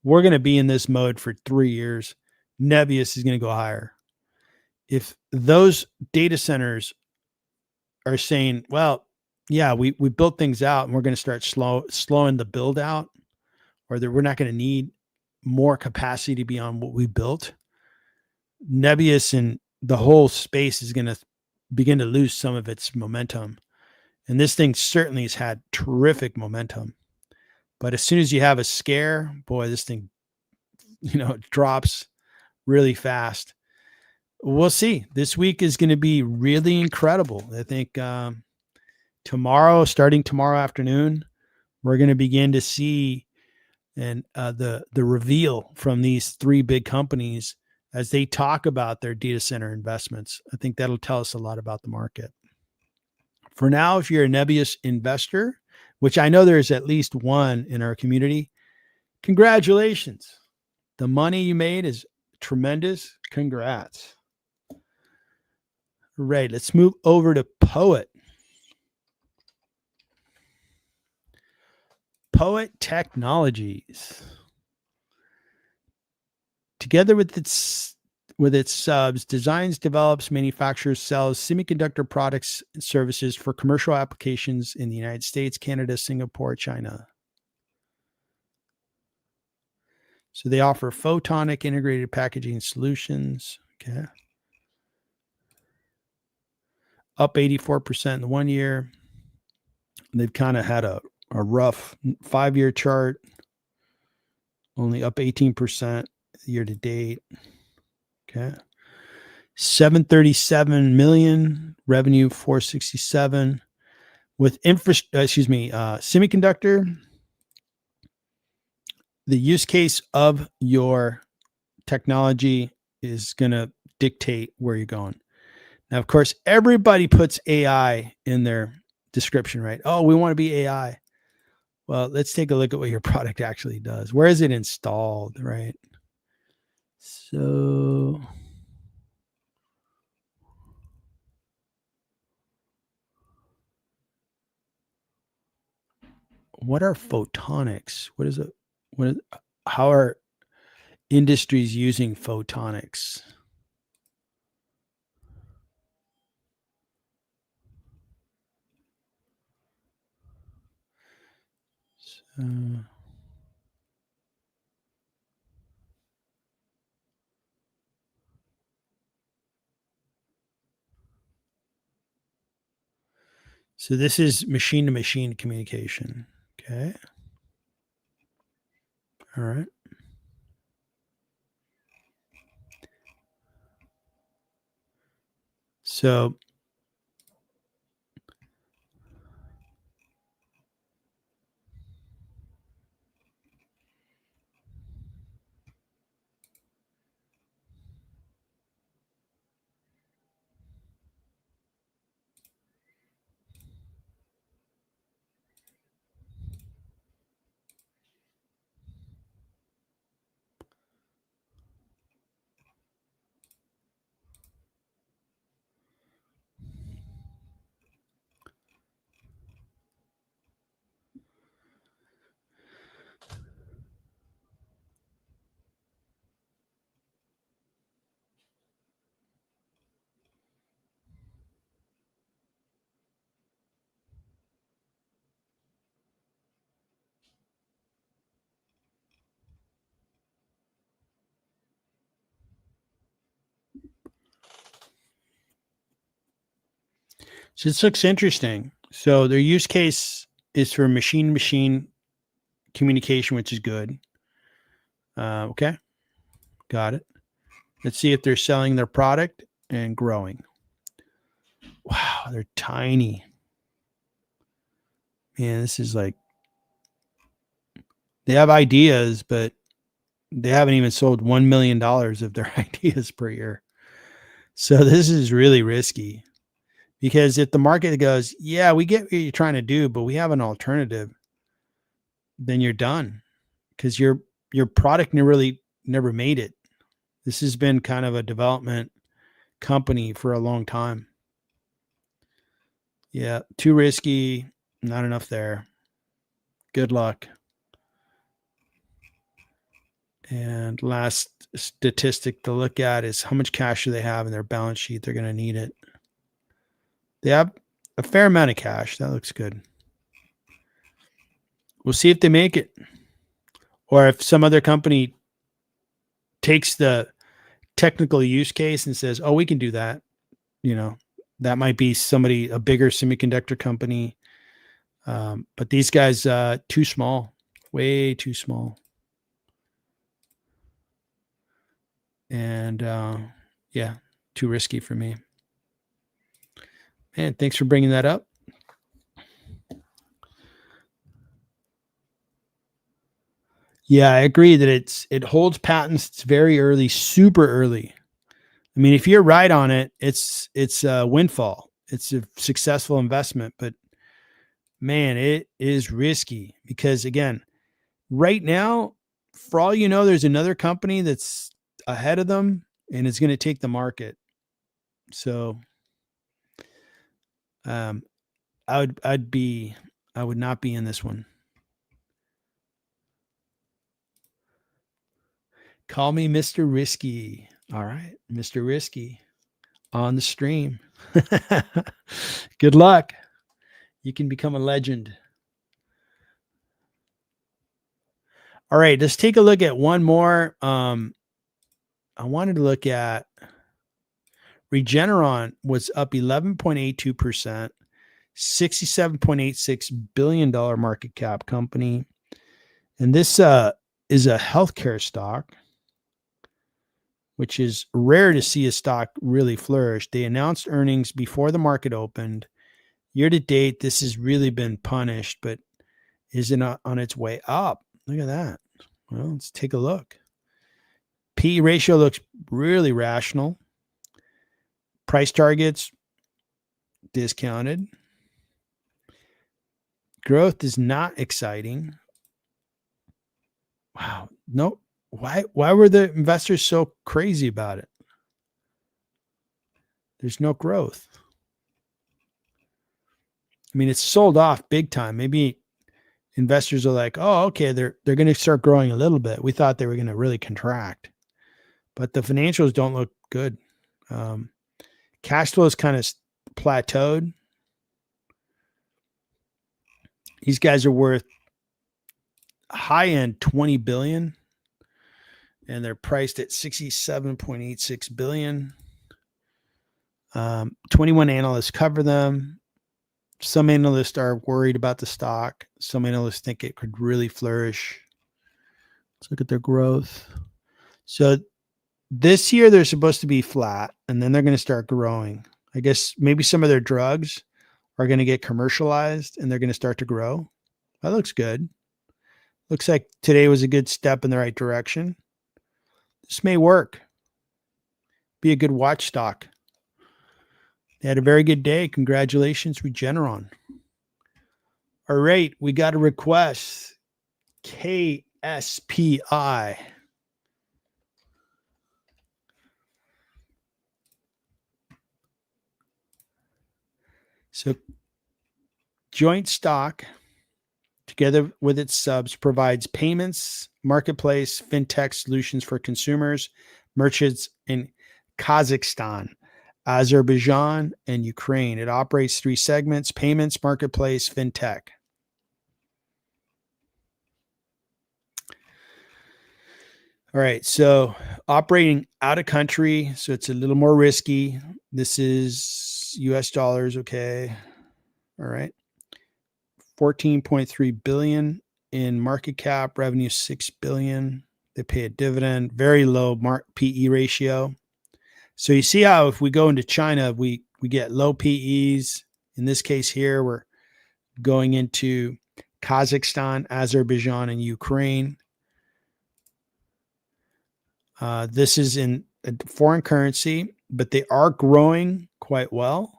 we're going to be in this mode for 3 years, Nebius is going to go higher. If those data centers are saying, well, yeah, we built things out and we're going to start slowing the build out, or that we're not going to need more capacity beyond what we built, Nebius and the whole space is going to begin to lose some of its momentum. And this thing certainly has had terrific momentum. But as soon as you have a scare, boy, this thing, drops really fast. We'll see. This week is going to be really incredible. I think starting tomorrow afternoon, we're going to begin to see the reveal from these 3 big companies as they talk about their data center investments. I think that'll tell us a lot about the market. For now, if you're a Nebius investor, which I know there's at least one in our community, congratulations. The money you made is tremendous. Congrats. Right, let's move over to Poet. Poet Technologies. Together with its subs, designs, develops, manufactures, sells semiconductor products and services for commercial applications in the United States, Canada, Singapore, China. So they offer photonic integrated packaging solutions. Okay. Up 84% in 1 year. They've kind of had a rough 5-year chart, only up 18% year to date. Okay. 737 million revenue, 467 with semiconductor. The use case of your technology is going to dictate where you're going. Now, of course, everybody puts AI in their description, right? Oh, we want to be AI. Well, let's take a look at what your product actually does. Where is it installed, right? So what are photonics? What is it? How are industries using photonics? So this is machine-to-machine communication. Okay. All right. So this looks interesting. So their use case is for machine-to-machine communication, which is good. Okay. Got it. Let's see if they're selling their product and growing. Wow, they're tiny. Man, this is like, they have ideas, but they haven't even sold $1 million of their ideas per year. So this is really risky, because if the market goes, yeah, we get what you're trying to do, but we have an alternative, then you're done, because your product never made it. This has been kind of a development company for a long time. Yeah, too risky, not enough there. Good luck. And last statistic to look at is how much cash do they have in their balance sheet? They're going to need it. They have a fair amount of cash. That looks good. We'll see if they make it, or if some other company takes the technical use case and says, oh, we can do that. That might be somebody, a bigger semiconductor company. But these guys, too small, way too small. And yeah, too risky for me. Man, thanks for bringing that up. Yeah, I agree that it holds patents. It's very early, super early. I mean, if you're right on it, it's a windfall. It's a successful investment, but man, it is risky, because again, right now, for all you know, there's another company that's ahead of them and it's going to take the market. So I would not be in this one. Call me Mr. Risky. All right, Mr. Risky on the stream. Good luck. You can become a legend. All right, let's take a look at one more. I wanted to look at Regeneron. Was up 11.82%, $67.86 billion market cap company. And this is a healthcare stock, which is rare to see a stock really flourish. They announced earnings before the market opened. Year to date, this has really been punished, but is it on its way up? Look at that. Well, let's take a look. P/E ratio looks really rational. Price targets discounted. Growth is not exciting. Wow. No. Why were the investors so crazy about it? There's no growth. I mean, it's sold off big time. Maybe investors are like, oh, okay, they're going to start growing a little bit. We thought they were going to really contract, but the financials don't look good. Cash flow is kind of plateaued. These guys are worth high end 20 billion, and they're priced at 67.86 billion. 21 analysts cover them. Some analysts are worried about the stock. Some analysts think it could really flourish. Let's look at their growth. So this year they're supposed to be flat, and then they're going to start growing. I guess maybe some of their drugs are going to get commercialized and they're going to start to grow. That looks good. Looks like today was a good step in the right direction. This may work. Be a good watch stock. They had a very good day. Congratulations, Regeneron. All right, we got a request. KSPI. So joint stock, together with its subs, provides payments, marketplace, fintech solutions for consumers, merchants in Kazakhstan, Azerbaijan, and Ukraine. It operates 3 segments: payments, marketplace, fintech. All right, so operating out of country, so it's a little more risky. This is US dollars, okay. All right. 14.3 billion in market cap, revenue 6 billion. They pay a dividend, very low PE ratio. So you see how if we go into China, we get low PEs. In this case here, we're going into Kazakhstan, Azerbaijan, and Ukraine. This is in a foreign currency, but they are growing quite well.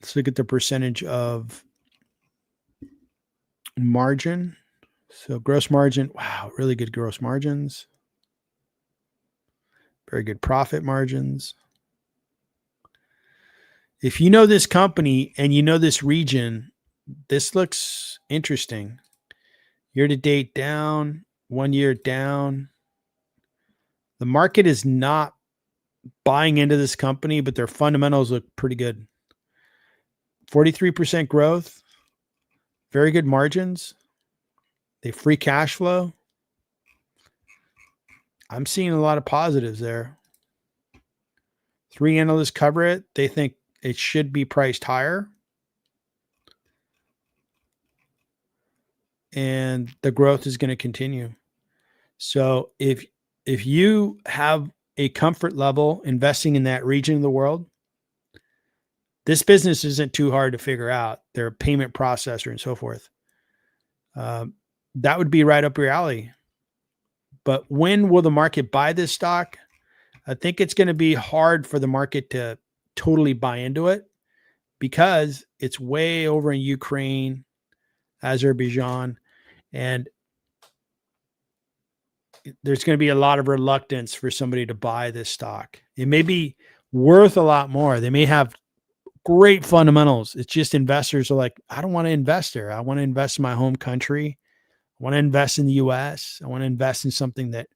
Let's look at the percentage of margin. So gross margin, wow, really good gross margins. Very good profit margins. If you know this company and you know this region, this looks interesting. Year to date down, 1 year down. The market is not buying into this company, but their fundamentals look pretty good. 43% growth, very good margins. They free cash flow. I'm seeing a lot of positives there. 3 analysts cover it. They think it should be priced higher. And the growth is going to continue. So if you have a comfort level investing in that region of the world, this business isn't too hard to figure out. They're a payment processor and so forth. That would be right up your alley. But when will the market buy this stock? I think it's going to be hard for the market to totally buy into it because it's way over in Ukraine, Azerbaijan, and there's going to be a lot of reluctance for somebody to buy this stock. It may be worth a lot more. They may have great fundamentals. It's just investors are like, I don't want to invest there. I want to invest in my home country. I want to invest in the US. I want to invest in something that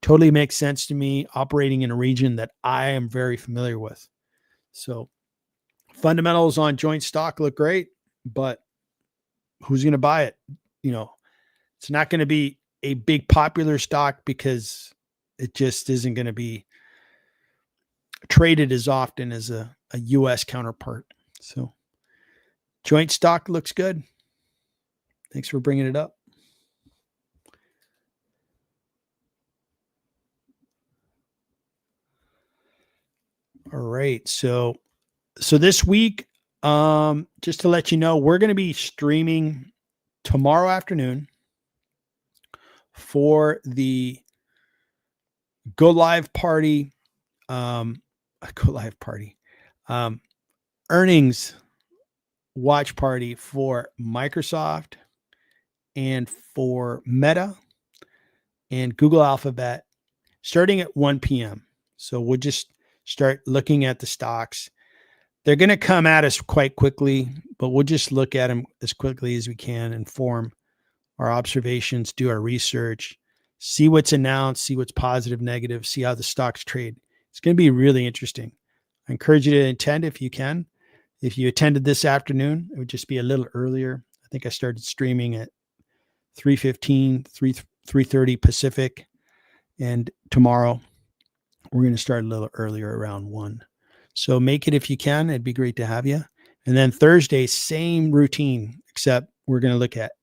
totally makes sense to me, operating in a region that I am very familiar with. So fundamentals on joint stock look great, but who's going to buy it? You know, it's not going to be a big popular stock because it just isn't going to be traded as often as a US counterpart. So joint stock looks good. Thanks for bringing it up. All right. So this week, just to let you know, we're going to be streaming tomorrow afternoon for the Go Live party, earnings watch party for Microsoft and for Meta and Google Alphabet starting at 1 p.m. So we'll just start looking at the stocks. They're going to come at us quite quickly. but we'll just look at them as quickly as we can, inform our observations, do our research, see what's announced, see what's positive, negative, see how the stocks trade. It's going to be really interesting. I encourage you to attend if you can. If you attended this afternoon, it would just be a little earlier. I think I started streaming at 3:15, 3:30 Pacific. And tomorrow, we're going to start a little earlier, around 1. So make it if you can. It'd be great to have you. And then Thursday, same routine, except we're going to look at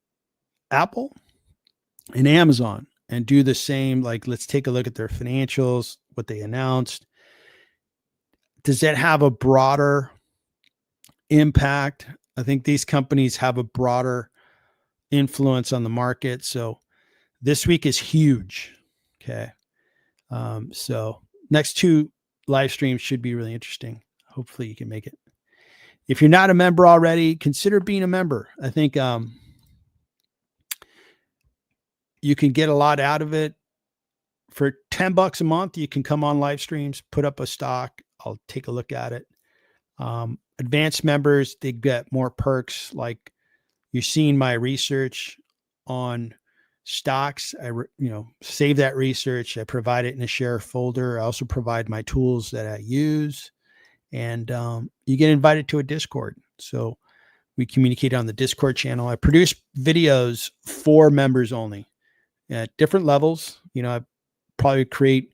Apple and Amazon and do the same. Like, let's take a look at their financials, what they announced. Does that have a broader impact? I think these companies have a broader influence on the market. So this week is huge. Okay. So next 2 live streams should be really interesting. Hopefully you can make it. If you're not a member already, consider being a member. I think you can get a lot out of it. For $10 a month, you can come on live streams, put up a stock. I'll take a look at it. Advanced members, they get more perks. Like, you're seeing my research on stocks. I save that research. I provide it in a share folder. I also provide my tools that I use, and you get invited to a Discord. So we communicate on the Discord channel. I produce videos for members only at different levels. I probably create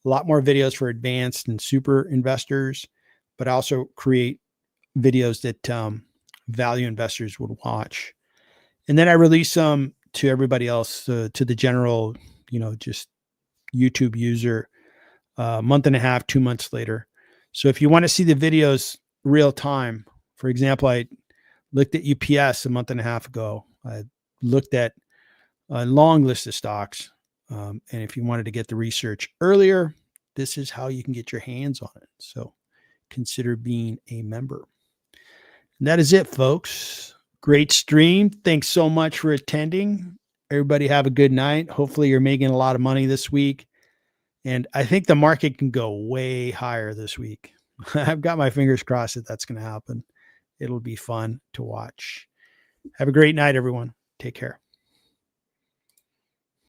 a lot more videos for advanced and super investors, but I also create videos that value investors would watch. And then I release them to everybody else, to the general, just YouTube user, a month and a half, 2 months later. So if you want to see the videos real time, for example, I looked at UPS a month and a half ago. I looked at a long list of stocks. And if you wanted to get the research earlier, this is how you can get your hands on it. So consider being a member. And that is it, folks. Great stream. Thanks so much for attending. Everybody have a good night. Hopefully you're making a lot of money this week. And I think the market can go way higher this week. I've got my fingers crossed that that's going to happen. It'll be fun to watch. Have a great night, everyone. Take care.